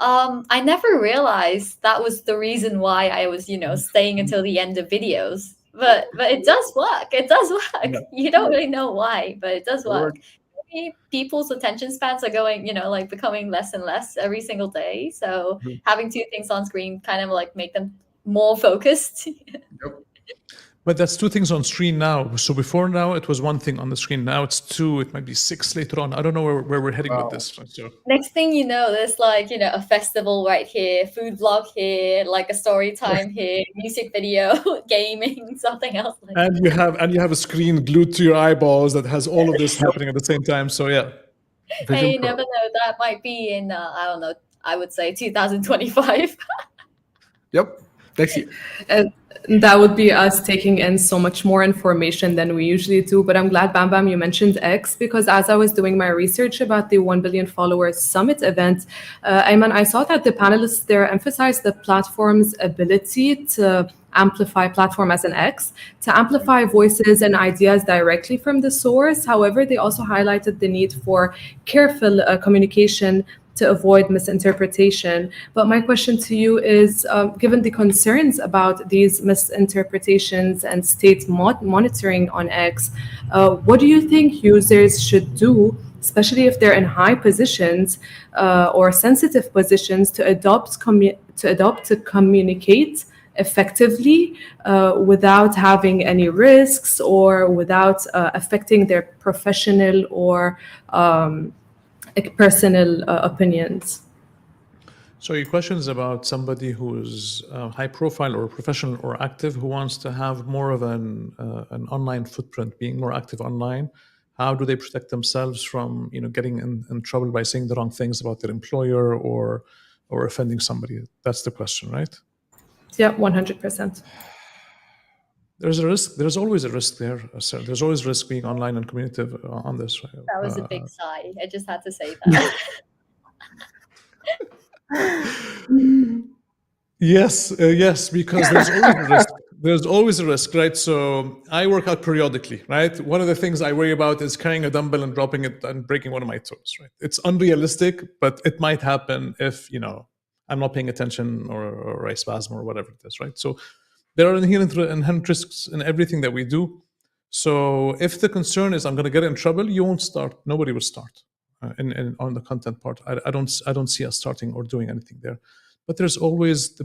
E: I never realized that was the reason why I was, staying until the end of videos. But it does work. It does work. Yeah. You don't really know why, but it does work. People's attention spans are going, like becoming less and less every single day. So having two things on screen kind of like make them more focused.
F: Yep.
B: But that's two things on screen now. So before now, it was one thing on the screen. Now it's two. It might be six later on. I don't know where we're heading with this. So.
E: Next thing you know, there's like, a festival right here, food vlog here, like a story time here, music video, gaming, something else. Like
B: and you have a screen glued to your eyeballs that has all of this happening at the same time. So yeah.
E: Hey, you never know. That might be in, I don't know, I would say 2025.
F: Yep.
C: next year.
D: That would be us taking in so much more information than we usually do. But I'm glad, Bam Bam, you mentioned X, because as I was doing my research about the 1 Billion Followers Summit event, Ayman, I saw that the panelists there emphasized the platform's ability to amplify platform as an X, to amplify voices and ideas directly from the source. However, they also highlighted the need for careful communication to avoid misinterpretation. But my question to you is, given the concerns about these misinterpretations and state monitoring on X, what do you think users should do, especially if they're in high positions or sensitive positions, to communicate effectively without having any risks or without affecting their professional or personal opinions?
B: So your question is about somebody who's high profile or professional or active who wants to have more of an online footprint, being more active online. How do they protect themselves from getting in trouble by saying the wrong things about their employer or offending somebody? That's the question, right?
D: Yeah, 100%.
B: There's a risk. There's always a risk there, sir. There's always risk being online and communicative on this. Right?
E: That was a big sigh. I just had to say that.
B: Yes, because there's always a risk. There's always a risk, right? So I work out periodically, right? One of the things I worry about is carrying a dumbbell and dropping it and breaking one of my toes, right? It's unrealistic, but it might happen if, I'm not paying attention or I spasm or whatever it is, right? So there are inherent risks in everything that we do. So if the concern is I'm going to get in trouble, you won't start. Nobody will start on the content part. I don't see us starting or doing anything there. But there's always a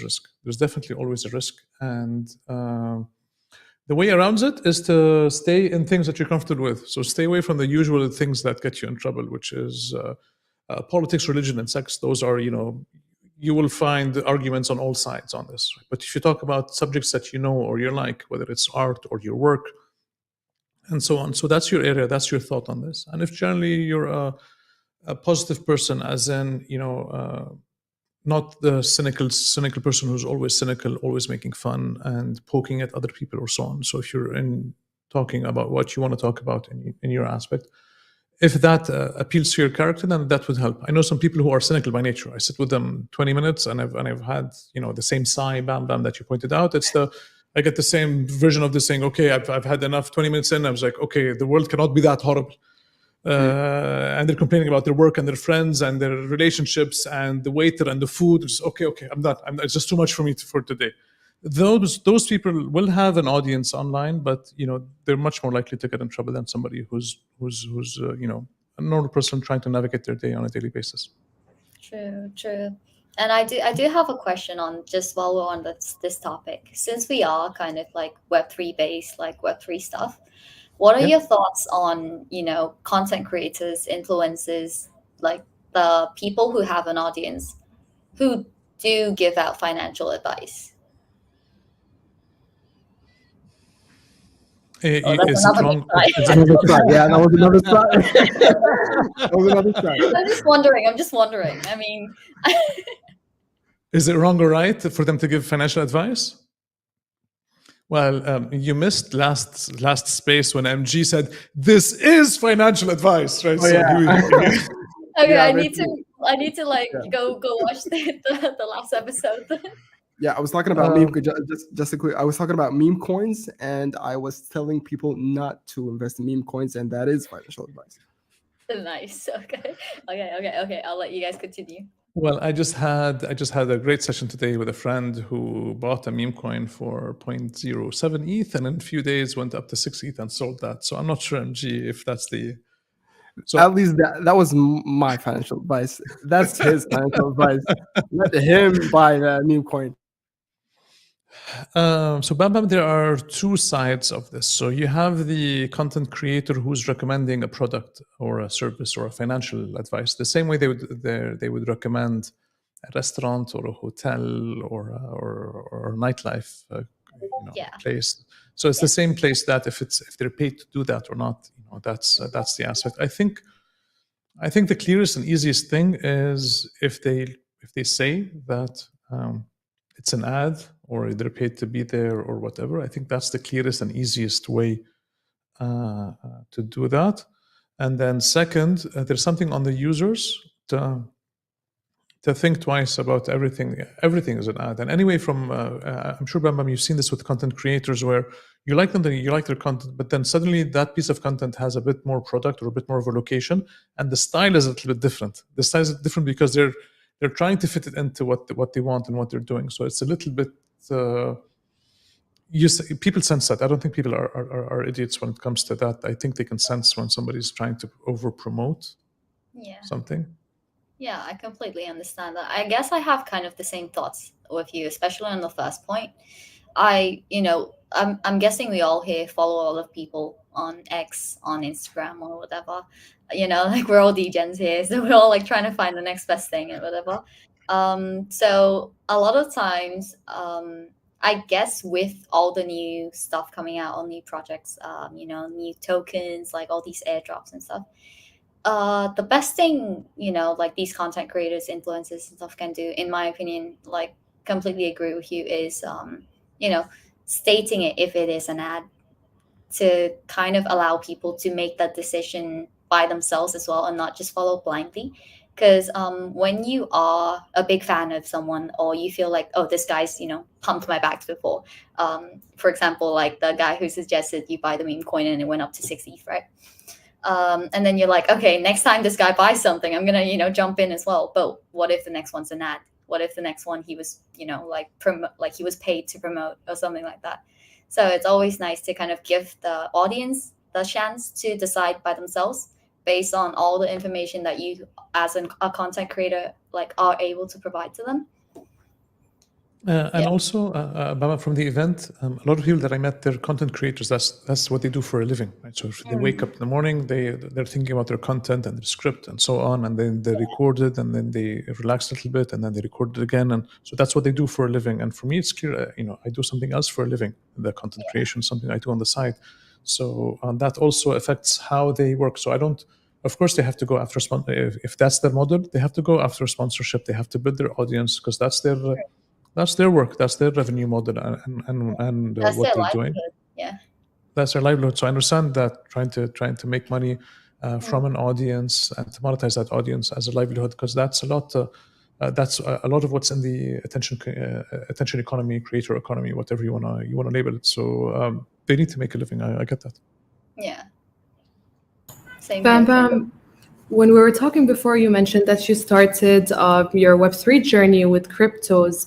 B: risk. There's definitely always a risk, and the way around it is to stay in things that you're comfortable with. So stay away from the usual things that get you in trouble, which is politics, religion, and sex. Those are, you will find arguments on all sides on this. But if you talk about subjects that you know or you like, whether it's art or your work, and so on, so that's your area, that's your thought on this. And if generally you're a positive person, as in, not the cynical person who's always cynical, always making fun and poking at other people or so on. So if you're talking about what you want to talk about in your aspect, if that appeals to your character, then that would help. I know some people who are cynical by nature. I sit with them 20 minutes and I've had the same sigh, bam bam, that you pointed out. I get the same version of this saying, okay, I've had enough. 20 minutes in, I was like, okay, the world cannot be that horrible. And they're complaining about their work and their friends and their relationships and the waiter and the food. It's okay, I'm done. It's just too much for me for today. Those people will have an audience online, but they're much more likely to get in trouble than somebody who's a normal person trying to navigate their day on a daily basis.
E: True. And I do have a question on, just while we're on this topic, since we are kind of like Web3 based, like Web3 stuff. What are your thoughts on, content creators, influencers, like the people who have an audience who do give out financial advice?
B: Is it wrong?
C: Yeah, that was another side.
E: I'm just wondering. I mean,
B: is it wrong or right for them to give financial advice? Well, you missed last space when MG said this is financial advice, right?
C: Oh, yeah.
E: Okay,
C: Yeah,
E: I need to go watch the last episode.
F: Yeah, I was talking about meme. Just a quick. I was talking about meme coins, and I was telling people not to invest in meme coins, and that is financial advice.
E: Nice. Okay. I'll let you guys continue.
B: Well, I just had a great session today with a friend who bought a meme coin for 0.07 ETH, and in a few days went up to 6 ETH and sold that. So I'm not sure, MG, if that's the. So
F: at least that was my financial advice. That's his financial advice. Let him buy the meme coin.
B: So Bam Bam, there are two sides of this. So you have the content creator who's recommending a product or a service or a financial advice, the same way they would recommend a restaurant or a hotel or a nightlife place. So it's the same place that if they're paid to do that or not, that's the aspect. I think the clearest and easiest thing is if they say that it's an ad or they're paid to be there or whatever. I think that's the clearest and easiest way to do that. And then second, there's something on the users to think twice about everything. Everything is an ad. And anyway, from I'm sure, Bam Bam, you've seen this with content creators where you like them, you like their content, but then suddenly that piece of content has a bit more product or a bit more of a location, and the style is a little bit different. The style is different because they're trying to fit it into what they want and what they're doing. So it's a little bit. People sense that. I don't think people are idiots when it comes to that. I think they can sense when somebody's trying to over promote something.
E: Yeah, I completely understand that. I guess I have kind of the same thoughts with you, especially on the first point. I'm guessing we all here follow a lot of people on X, on Instagram or whatever. Like we're all degens here, so we're all like trying to find the next best thing and whatever. So a lot of times, I guess with all the new stuff coming out, all new projects, new tokens, like all these airdrops and stuff. The best thing, like these content creators, influencers and stuff can do, in my opinion, like completely agree with you, is, stating it if it is an ad, to kind of allow people to make that decision by themselves as well and not just follow blindly. Because when you are a big fan of someone, or you feel like, oh, this guy's, pumped my bags before. For example, like the guy who suggested you buy the meme coin and it went up to 6 ETH, right? And then you're like, okay, next time this guy buys something, I'm gonna, jump in as well. But what if the next one's an ad? What if the next one he was, like he was paid to promote or something like that? So it's always nice to kind of give the audience the chance to decide by themselves based on all the information that you, as a content creator, like are able to provide to them.
B: And also, Bama, from the event, a lot of people that I met, they're content creators. That's what they do for a living, right? So if they wake up in the morning, they're thinking about their content and their script and so on, and then they record it, and then they relax a little bit, and then they record it again, and so that's what they do for a living. And for me, it's clear, I do something else for a living. The content creation, something I do on the side. So that also affects how they work. So I don't. Of course, they have to go after if that's their model. They have to go after sponsorship. They have to build their audience because that's their. That's their work. That's their revenue model, and what they're doing.
E: Yeah,
B: that's their livelihood. So I understand that trying to make money from an audience and to monetize that audience as a livelihood, because that's a lot. That's a lot of what's in the attention economy, creator economy, whatever you wanna label it. So they need to make a living. I get that.
E: Yeah. Same
D: Bam
E: here.
D: Bam. When we were talking before, you mentioned that you started your Web3 journey with cryptos.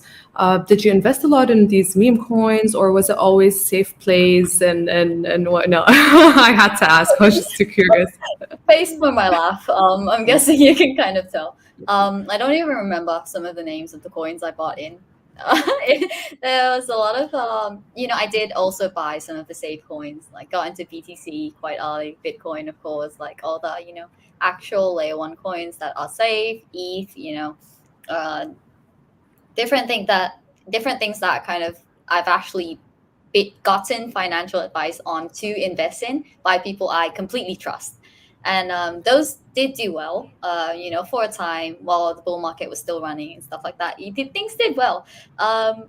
D: Did you invest a lot in these meme coins, or was it always safe plays and what? No, I had to ask. I was just too curious.
E: Face for my laugh. I'm guessing you can kind of tell. I don't even remember some of the names of the coins I bought in. There was a lot of, I did also buy some of the safe coins, like got into BTC quite early, Bitcoin, of course, like all the, actual layer 1 coins that are safe, ETH, different things that kind of I've actually gotten financial advice on to invest in by people I completely trust. And those did do well, for a time while the bull market was still running and stuff like that. Things did well.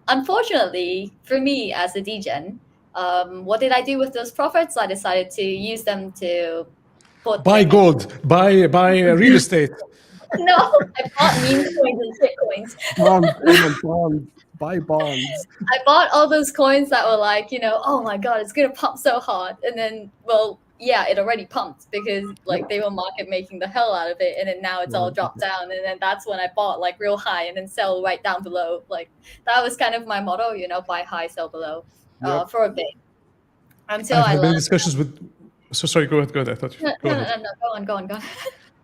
E: Unfortunately, for me as a degen, what did I do with those profits? I decided to use them to
B: buy gold, buy real estate.
E: No, I bought meme coins and shit coins.
F: Bonds. Buy bonds.
E: I bought all those coins that were like, oh my god, it's gonna pump so hard, and then, well, yeah, it already pumped because like they were market making the hell out of it, and then now it's all dropped down, and then that's when I bought like real high and then sell right down below. Like that was kind of my motto, buy high, sell below, for a bit. Until I learned
B: discussions with. So sorry, go ahead. I thought you.
E: Go on.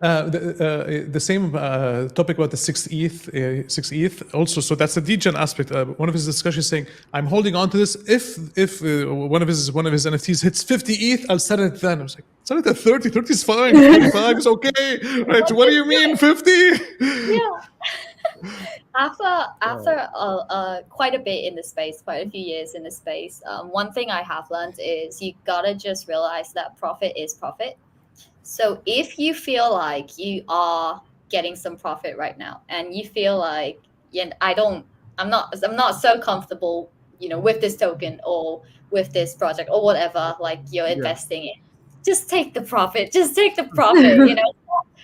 B: The same topic about the 6 ETH also. So that's the degen aspect. One of his discussions saying, "I'm holding on to this. If one of his NFTs hits 50 ETH, I'll sell it then." I was like, "Sell it at 30. 30 is fine. 35 is okay. Right? What do you mean 50?"
E: Yeah. After quite a bit in the space, quite a few years in the space, one thing I have learned is you gotta just realize that profit is profit. So if you feel like you are getting some profit right now, and you feel like, I don't I'm not so comfortable, with this token or with this project or whatever, like you're investing in. Just take the profit. Just take the profit.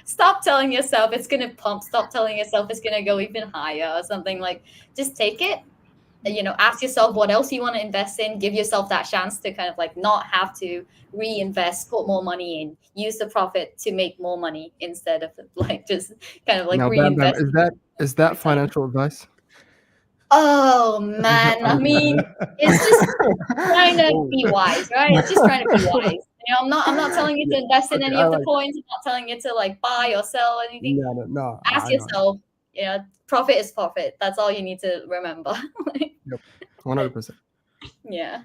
E: Stop telling yourself it's gonna pump. Stop telling yourself it's gonna go even higher or something. Like, just take it. Ask yourself what else you want to invest in. Give yourself that chance to kind of like not have to reinvest, put more money in, use the profit to make more money instead of like just kind of like
F: Now, Bam Bam,
E: reinvest.
F: is that financial advice?
E: Oh man, I mean, it's just trying to be wise, right? It's just trying to be wise. I'm not telling you to invest in
F: Okay,
E: any
F: I
E: of the
F: like
E: coins. I'm not telling you to like buy or sell anything.
F: no.
E: Ask
F: I know.
E: yourself, profit is profit. That's all you need to remember.
F: Yep, 100%.
E: Yeah.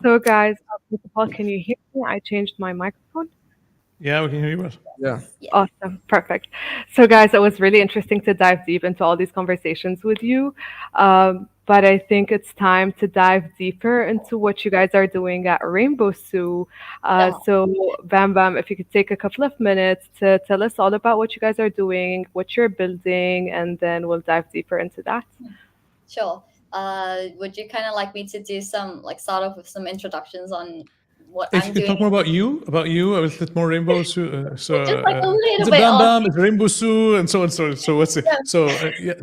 D: So, guys, first of all, can you hear me? I changed my microphone.
B: Yeah, we can hear you well.
F: Yeah.
D: Awesome. Perfect. So, guys, it was really interesting to dive deep into all these conversations with you. But I think it's time to dive deeper into what you guys are doing at Rainbow Zoo. So, Bam Bam, if you could take a couple of minutes to tell us all about what you guys are doing, what you're building, and then we'll dive deeper into that.
E: Sure. Would you kind of like me to do some like start off with some introductions on what
B: If
E: I'm
B: you could
E: doing?
B: talk more about you, a little more Rainbow Sue.
E: Just like a little
B: it's
E: bit
B: Bam
E: on
B: Bam, it's Rainbow Sue, and so on. So what's it? So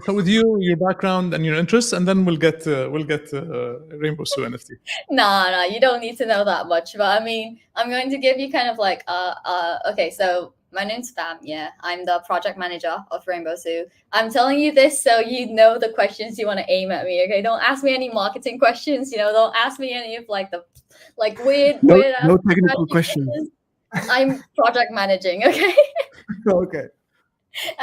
B: with you, your background and your interests, and then we'll get Rainbow Sue NFT.
E: No, you don't need to know that much. But I mean, I'm going to give you kind of like okay, so my name's Bam. Yeah, I'm the project manager of Rainbow Zoo. I'm telling you this so you know the questions you want to aim at me. Okay, don't ask me any marketing questions. Don't ask me any of like the weird
F: No technical questions.
E: I'm project managing. Okay.
F: Okay.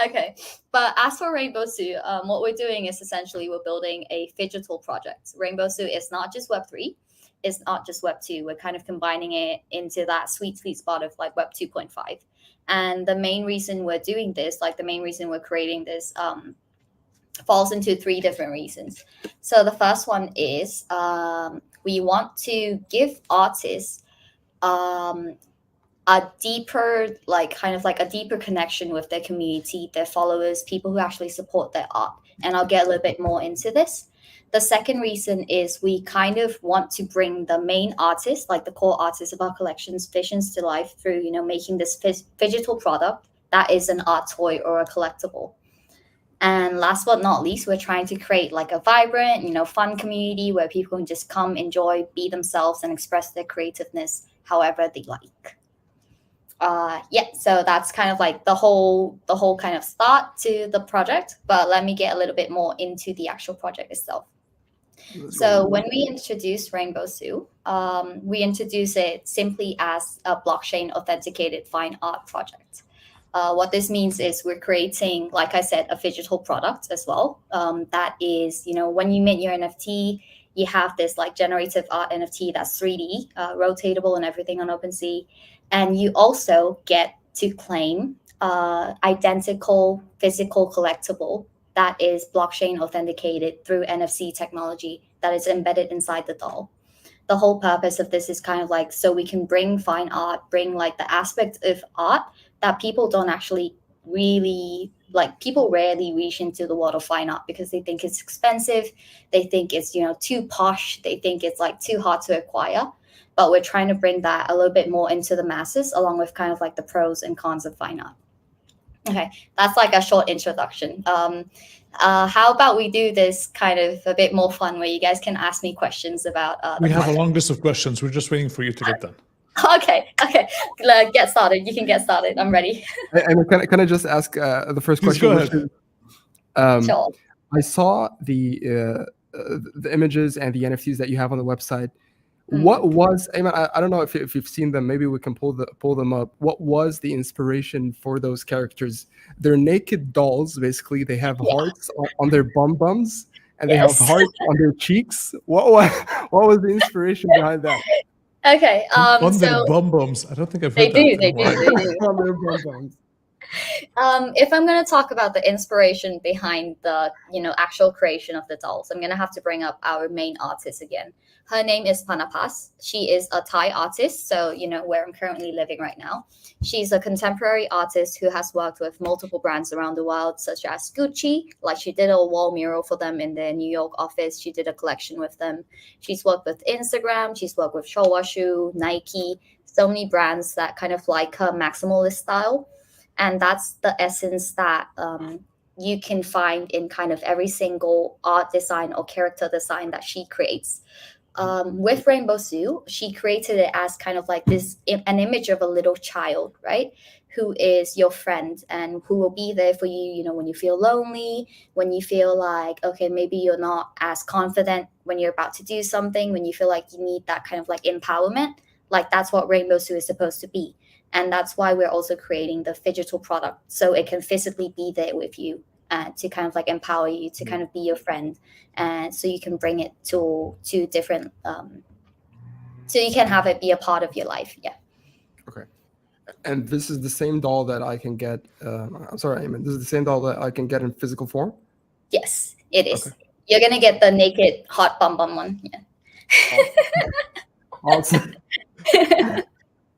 E: Okay, but as for Rainbow Zoo, what we're doing is essentially we're building a phygital project. Rainbow Zoo is not just Web3, it's not just Web2. We're kind of combining it into that sweet spot of like Web 2.5. And the main reason we're doing this, like the main reason we're creating this, falls into 3 different reasons. So the first one is we want to give artists a deeper, like kind of like a deeper connection with their community, their followers, people who actually support their art. And I'll get a little bit more into this. The second reason is we kind of want to bring the main artists, like the core artists of our collections, visions to life through, making this phygital product that is an art toy or a collectible. And last but not least, we're trying to create like a vibrant, fun community where people can just come, enjoy, be themselves, and express their creativeness however they like. So that's kind of like the whole kind of start to the project, but let me get a little bit more into the actual project itself. So when we introduce Rainbow Zoo, we introduce it simply as a blockchain authenticated fine art project. What this means is we're creating, like I said, a phygital product as well. That is, when you mint your NFT, you have this like generative art NFT that's 3D, rotatable and everything on OpenSea. And you also get to claim identical physical collectible that is blockchain authenticated through NFC technology that is embedded inside the doll. The whole purpose of this is kind of like so we can bring fine art, bring like the aspect of art that people don't actually really like. People rarely reach into the world of fine art because they think it's expensive. They think it's, too posh. They think it's like too hard to acquire. But we're trying to bring that a little bit more into the masses, along with kind of like the pros and cons of fine art. Okay, that's like a short introduction. How about we do this kind of a bit more fun where you guys can ask me questions about
B: we have a long list of questions. We're just waiting for you to get done.
E: Okay. Get started. You can get started. I'm ready.
F: And can I just ask the first
B: Please
F: question?
B: go ahead.
E: Sure.
F: I saw the images and the NFTs that you have on the website. What was, I don't know if you've seen them, maybe we can pull them up. What was the inspiration for those characters? They're naked dolls, basically. They have hearts on their bums, and they have hearts on their cheeks. What was the inspiration behind that?
E: Okay.
B: On their bum bums. I don't think I've heard
E: they
B: that.
E: do.
F: On their bum bums.
E: If I'm going to talk about the inspiration behind the actual creation of the dolls, I'm going to have to bring up our main artist again. Her name is Panapas. She is a Thai artist, so where I'm currently living right now. She's a contemporary artist who has worked with multiple brands around the world, such as Gucci. Like, she did a wall mural for them in their New York office. She did a collection with them. She's worked with Instagram. She's worked with Showashu, Nike, so many brands that kind of like her maximalist style. And that's the essence that you can find in kind of every single art design or character design that she creates. With Rainbow Zoo, she created it as kind of like an image of a little child, right? Who is your friend and who will be there for you, when you feel lonely, when you feel like, okay, maybe you're not as confident when you're about to do something, when you feel like you need that kind of like empowerment. Like, that's what Rainbow Zoo is supposed to be. And that's why we're also creating the digital product, so it can physically be there with you to kind of like empower you, to kind of be your friend. And so you can bring it to different, so you can have it be a part of your life. Yeah.
F: Okay. And this is the same doll that I can get. I'm sorry, Eamon. This is the same doll that I can get in physical form?
E: Yes, it is.
F: Okay.
E: You're going to get the naked hot bum bum one. Yeah.
F: Awesome.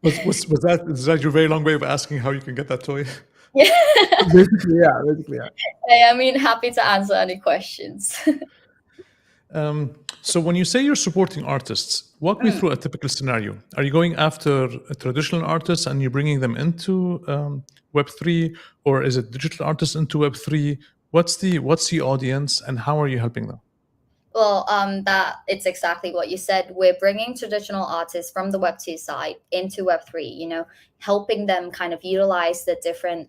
B: Was that your very long way of asking how you can get that toy?
E: Yeah.
F: Basically, yeah.
E: Hey, I mean, happy to answer any questions.
B: So when you say you're supporting artists, walk me through a typical scenario. Are you going after traditional artists and you're bringing them into Web3, or is it digital artists into Web3? What's the audience, and how are you helping them?
E: Well, that it's exactly what you said. We're bringing traditional artists from the Web2 side into Web3, helping them kind of utilize the different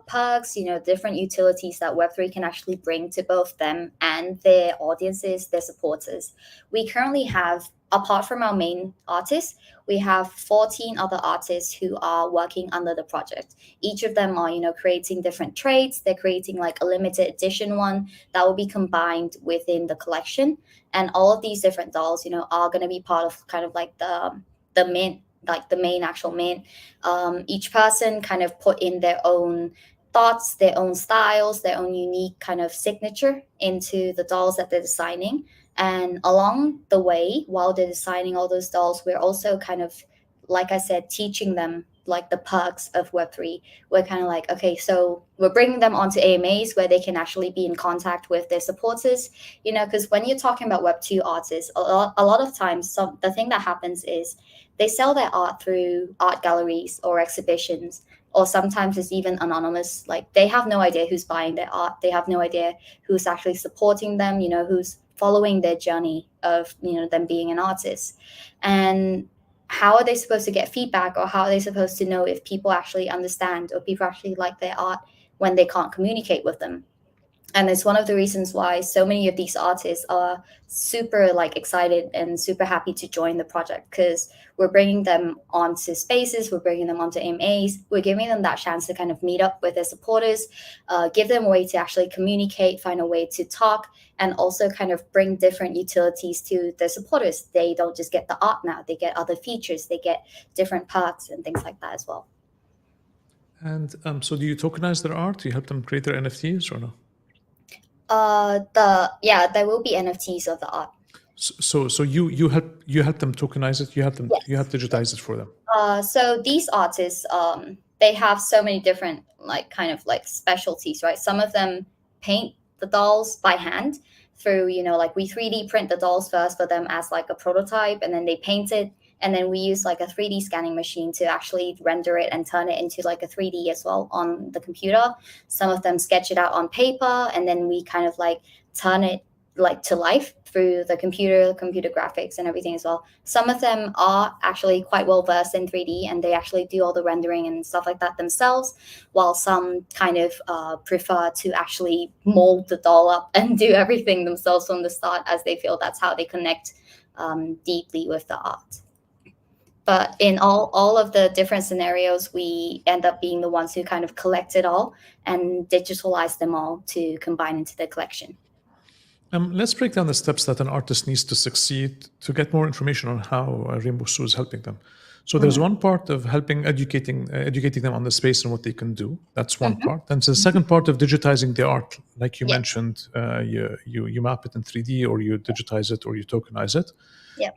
E: perks, different utilities that Web3 can actually bring to both them and their audiences, their supporters. We currently have, apart from our main artists, we have 14 other artists who are working under the project. Each of them are, creating different traits. They're creating like a limited edition one that will be combined within the collection. And all of these different dolls, are going to be part of kind of like the mint, like the main actual mint. Each person kind of put in their own thoughts, their own styles, their own unique kind of signature into the dolls that they're designing. And along the way, while they're designing all those dolls, we're also kind of, like I said, teaching them like the perks of Web3. We're kind of like, okay, so we're bringing them onto AMAs where they can actually be in contact with their supporters, because when you're talking about Web2 artists, a lot of times, the thing that happens is they sell their art through art galleries or exhibitions, or sometimes it's even anonymous. Like, they have no idea who's buying their art. They have no idea who's actually supporting them, who's following their journey of them being an artist. And how are they supposed to get feedback, or how are they supposed to know if people actually understand or people actually like their art when they can't communicate with them? And it's one of the reasons why so many of these artists are super like excited and super happy to join the project, because we're bringing them onto spaces, we're bringing them onto AMAs, we're giving them that chance to kind of meet up with their supporters, give them a way to actually communicate, find a way to talk, and also kind of bring different utilities to their supporters. They don't just get the art now, they get other features, they get different perks and things like that as well.
B: And so do you tokenize their art? Do you help them create their NFTs or no?
E: There will be NFTs of the art.
B: So you help them tokenize it. You help digitize it for them.
E: So these artists, they have so many different like kind of like specialties, right? Some of them paint the dolls by hand through, like we 3D print the dolls first for them as like a prototype, and then they paint it. And then we use like a 3D scanning machine to actually render it and turn it into like a 3D as well on the computer. Some of them sketch it out on paper, and then we kind of like turn it like to life through the computer graphics and everything as well. Some of them are actually quite well versed in 3D, and they actually do all the rendering and stuff like that themselves, while some kind of prefer to actually mold the doll up and do everything themselves from the start, as they feel that's how they connect deeply with the art. But in all of the different scenarios, we end up being the ones who kind of collect it all and digitalize them all to combine into the collection.
B: Let's break down the steps that an artist needs to succeed to get more information on how Rainbow Zoo is helping them. So there's one part of helping educating them on the space and what they can do. That's one part. And so the second part of digitizing the art, like you mentioned, you map it in 3D, or you digitize it, or you tokenize it.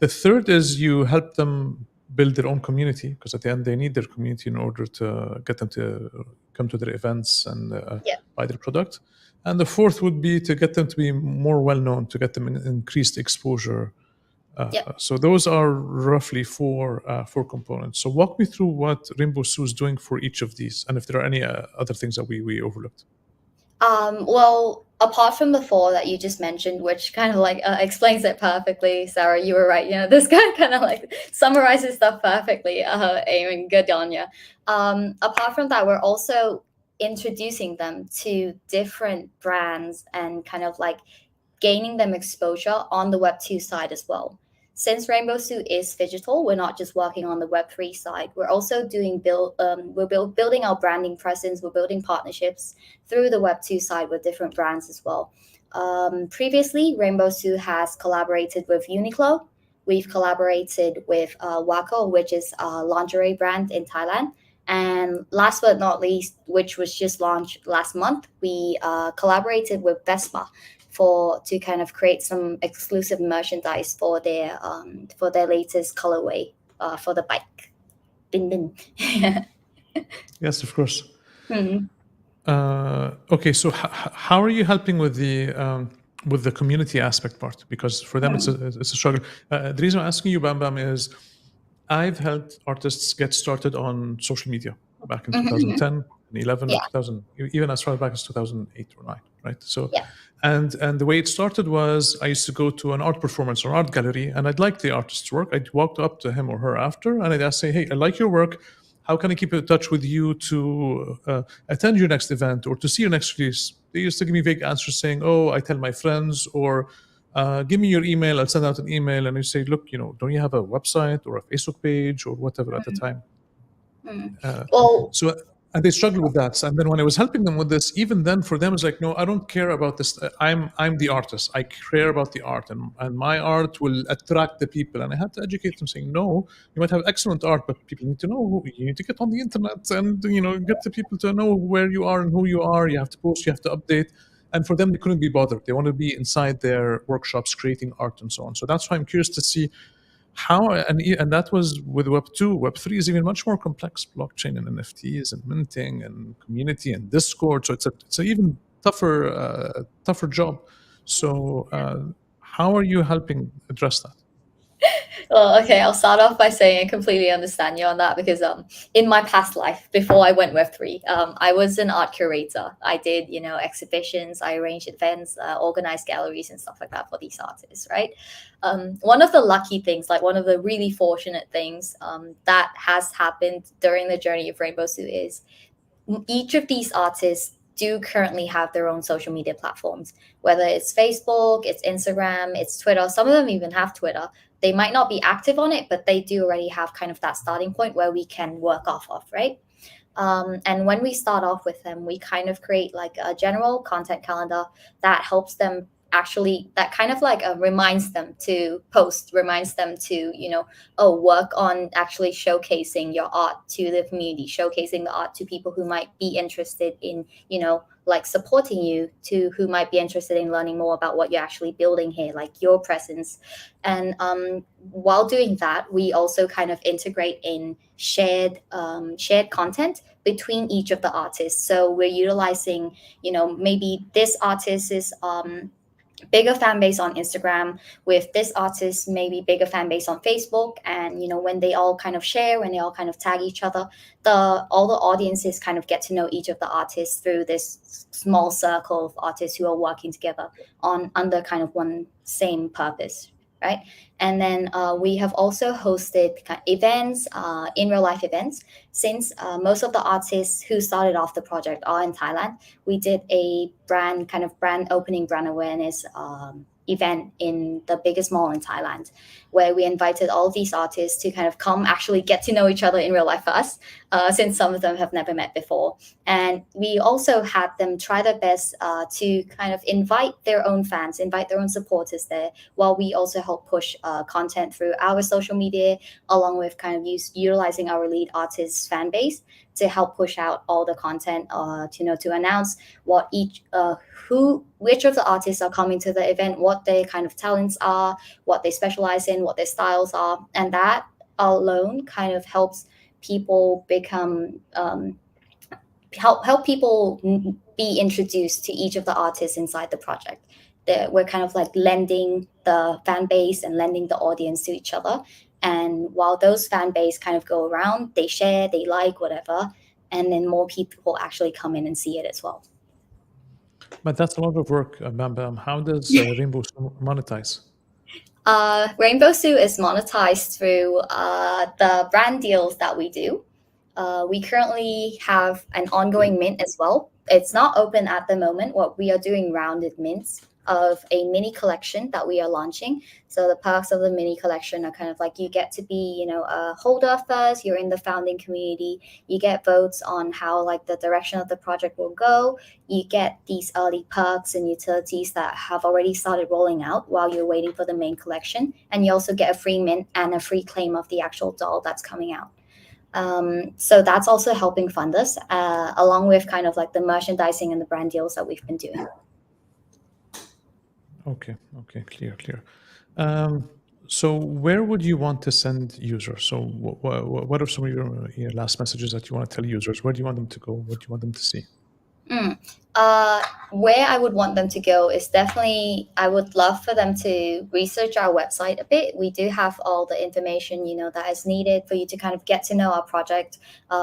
B: The third is you help them build their own community, because at the end they need their community in order to get them to come to their events and buy their product. And the fourth would be to get them to be more well known, to get them increased exposure. So those are roughly four components. So walk me through what Rainbow Sue is doing for each of these, and if there are any other things that we overlooked.
E: Well, apart from the four that you just mentioned, which kind of like explains it perfectly, Sarah, you were right. You know, this guy kind of like summarizes stuff perfectly. Eamon, good on you. Apart from that, we're also introducing them to different brands and kind of like gaining them exposure on the Web2 side as well. Since Rainbow Sue is phygital, we're not just working on the Web3 side. We're also doing building our branding presence. We're building partnerships through the Web2 side with different brands as well. Previously, Rainbow Sue has collaborated with Uniqlo. We've collaborated with Wako, which is a lingerie brand in Thailand. And last but not least, which was just launched last month, we collaborated with Vespa to kind of create some exclusive merchandise for their latest colorway for the bike. Bin bin.
B: Yes, of course. Okay, so how are you helping with the community aspect part? Because for them it's a struggle. The reason I'm asking you, Bam Bam, is I've helped artists get started on social media back in 2010 and 11 and 2000, even as far back as 2008 or 9, right? So and the way it started was I used to go to an art performance or art gallery, and I'd like the artist's work. I'd walk up to him or her after, and I'd say, hey, I like your work. How can I keep in touch with you to attend your next event or to see your next release? They used to give me vague answers saying, oh, I tell my friends, or give me your email. I'll send out an email. And you say, look, don't you have a website or a Facebook page or whatever at the time? And they struggle with that. And then when I was helping them with this, even then for them, it's like, no, I don't care about this. I'm the artist. I care about the art, and my art will attract the people. And I had to educate them, saying, no, you might have excellent art, but people need to know. You need to get on the internet and get the people to know where you are and who you are. You have to post. You have to update. And for them, they couldn't be bothered. They want to be inside their workshops, creating art and so on. So that's why I'm curious to see how, and that was with Web 2. Web 3 is even much more complex: blockchain and NFTs and minting and community and Discord. So it's an even tougher job. So how are you helping address that?
E: Well, okay, I'll start off by saying I completely understand you on that, because in my past life, before I went Web3, I was an art curator. I did, exhibitions, I arranged events, organized galleries and stuff like that for these artists, right? One of the lucky things, like one of the really fortunate things that has happened during the journey of Rainbow Sue is each of these artists do currently have their own social media platforms, whether it's Facebook, it's Instagram, it's Twitter. Some of them even have Twitter. They might not be active on it, but they do already have kind of that starting point where we can work off of, right? And when we start off with them, we kind of create like a general content calendar that helps them that kind of like reminds them to post, reminds them to, work on actually showcasing your art to the community, showcasing the art to people who might be interested in, like supporting you, to who might be interested in learning more about what you're actually building here, like your presence. And while doing that, we also kind of integrate in shared content between each of the artists. So we're utilizing, maybe this artist is bigger fan base on Instagram, with this artist maybe bigger fan base on Facebook, and when they all kind of share, when they all kind of tag each other, all the audiences kind of get to know each of the artists through this small circle of artists who are working together under kind of one same purpose, right? And then we have also hosted events, in real life events. Since most of the artists who started off the project are in Thailand, we did a brand opening, brand awareness event in the biggest mall in Thailand, where we invited all these artists to kind of come actually get to know each other in real life first, since some of them have never met before. And we also had them try their best to kind of invite their own fans, invite their own supporters there, while we also help push content through our social media, along with kind of utilizing our lead artists' fan base to help push out all the content, to announce what which of the artists are coming to the event, what their kind of talents are, what they specialize in, what their styles are, and that alone kind of helps people become help people be introduced to each of the artists inside the project. We're kind of like lending the fan base and lending the audience to each other. And while those fan base kind of go around, they share, they like, whatever, and then more people actually come in and see it as well.
B: But that's a lot of work, Bam Bam. How does Rainbow monetize?
E: Rainbow Zoo is monetized through the brand deals that we do. We currently have an ongoing mint as well. It's not open at the moment. What we are doing rounded mints of a mini collection that we are launching. So the perks of the mini collection are kind of like you get to be, a holder first. You're in the founding community. You get votes on how like the direction of the project will go. You get these early perks and utilities that have already started rolling out while you're waiting for the main collection. And you also get a free mint and a free claim of the actual doll that's coming out. So that's also helping fund us, along with kind of like the merchandising and the brand deals that we've been doing.
B: Okay, clear. So where would you want to send users? So what are some of your last messages that you want to tell users? Where do you want them to go? What do you want them to see?
E: Where I would want them to go is definitely, I would love for them to research our website a bit. We do have all the information, that is needed for you to kind of get to know our project,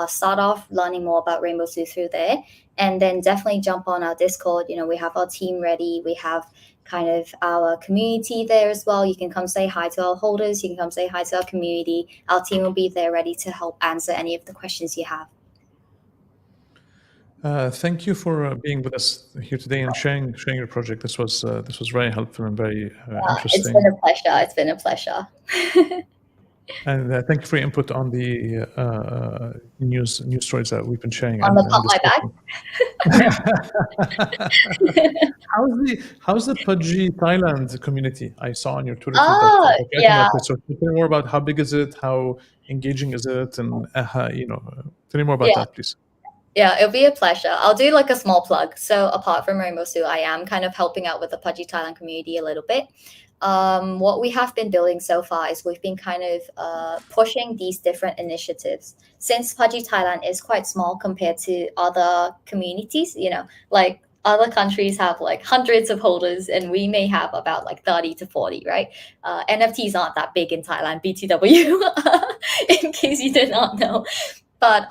E: start off learning more about Rainbow Zoo through there, and then definitely jump on our Discord. We have our team ready. We have kind of our community there as well. You can come say hi to our holders. You can come say hi to our community. Our team will be there ready to help answer any of the questions you have.
B: Thank you for being with us here today and sharing your project. This was very helpful and very interesting.
E: It's been a pleasure.
B: And thank you for your input on the news stories that we've been sharing.
E: On the Pop My Bag.
B: How's the Pudgy Thailand community? I saw on your Twitter feed
E: that. Yeah.
B: So tell me more about how big is it, how engaging is it, and tell me more about that, please.
E: Yeah, it'll be a pleasure. I'll do like a small plug. So apart from Rainbow Zoo, I am kind of helping out with the Pudgy Thailand community a little bit. What we have been building so far is we've been kind of pushing these different initiatives. Since Pudgy Thailand is quite small compared to other communities, like other countries have like hundreds of holders and we may have about like 30 to 40, right? NFTs aren't that big in Thailand, BTW, in case you did not know. But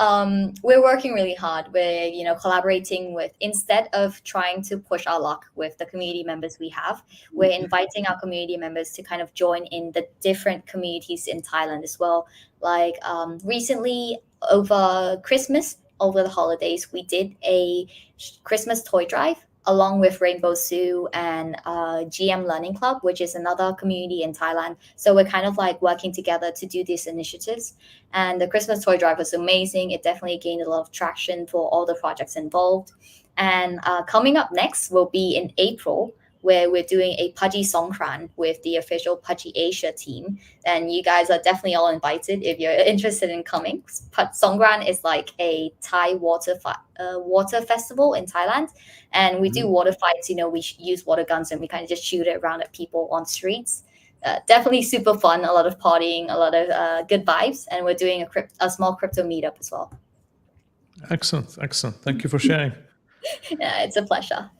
E: we're working really hard. We're, collaborating with, instead of trying to push our luck with the community members we have, we're inviting our community members to kind of join in the different communities in Thailand as well. Like recently over Christmas, over the holidays, we did a Christmas toy drive along with Rainbow Zoo and GM Learning Club, which is another community in Thailand. So we're kind of like working together to do these initiatives. And the Christmas toy drive was amazing. It definitely gained a lot of traction for all the projects involved. And coming up next will be in April, where we're doing a Pudgy Songkran with the official Pudgy Asia team. And you guys are definitely all invited if you're interested in coming. Songkran is like a Thai water festival in Thailand. And we do water fights, we use water guns and we kind of just shoot it around at people on streets. Definitely super fun, a lot of partying, a lot of good vibes. And we're doing a small crypto meetup as well.
B: Excellent. Thank you for sharing.
E: Yeah, it's a pleasure.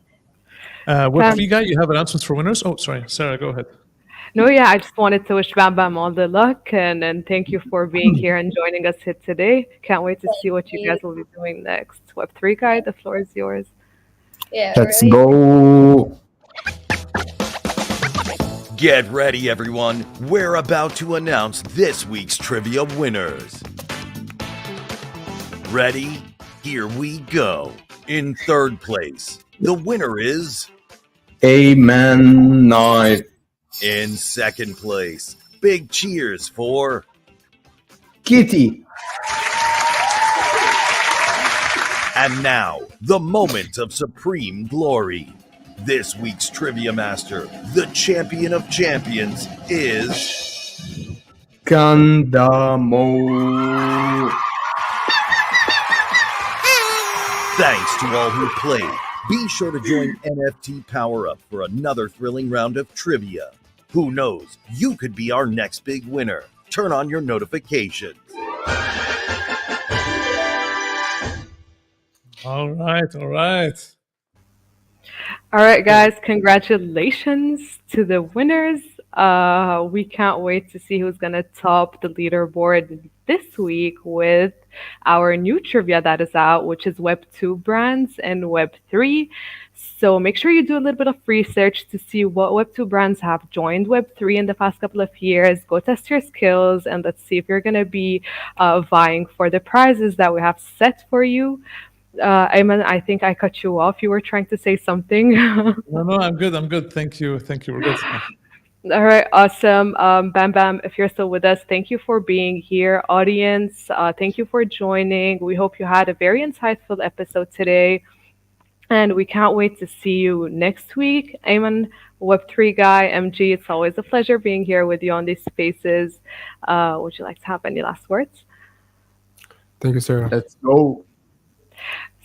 B: Web3 guy, you have announcements for winners? Oh, sorry, Sarah, go ahead.
D: No, yeah, I just wanted to wish Bam Bam all the luck and thank you for being here and joining us here today. Can't wait to see what you guys will be doing next. Web3 guy, the floor is yours.
E: Yeah,
C: let's go.
H: Get ready, everyone. We're about to announce this week's trivia winners. Ready? Here we go. In third place, the winner is
C: Amen 9.
H: In second place, big cheers for
C: Kitty.
H: And now, the moment of supreme glory. This week's Trivia Master, the champion of champions, is
C: Gandamo.
H: Thanks to all who played. Be sure to join NFT PowerUp for another thrilling round of trivia. Who knows, you could be our next big winner. Turn on your notifications.
B: All right, all right.
D: All right, guys, congratulations to the winners. We can't wait to see who's going to top the leaderboard this week with our new trivia that is out, which is Web 2 brands and Web 3. So make sure you do a little bit of research to see what Web 2 brands have joined Web 3 in the past couple of years. Go test your skills and let's see if you're going to be vying for the prizes that we have set for you. Ayman, I think I cut you off. You were trying to say something.
B: No, I'm good. Thank you. We're good.
D: All right, awesome. Bam Bam, if you're still with us, thank you for being here. Audience, thank you for joining. We hope you had a very insightful episode today. And we can't wait to see you next week. Ayman, Web3 guy, MG, it's always a pleasure being here with you on these spaces. Would you like to have any last words?
F: Thank you, Sarah.
C: Let's go.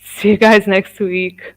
D: See you guys next week.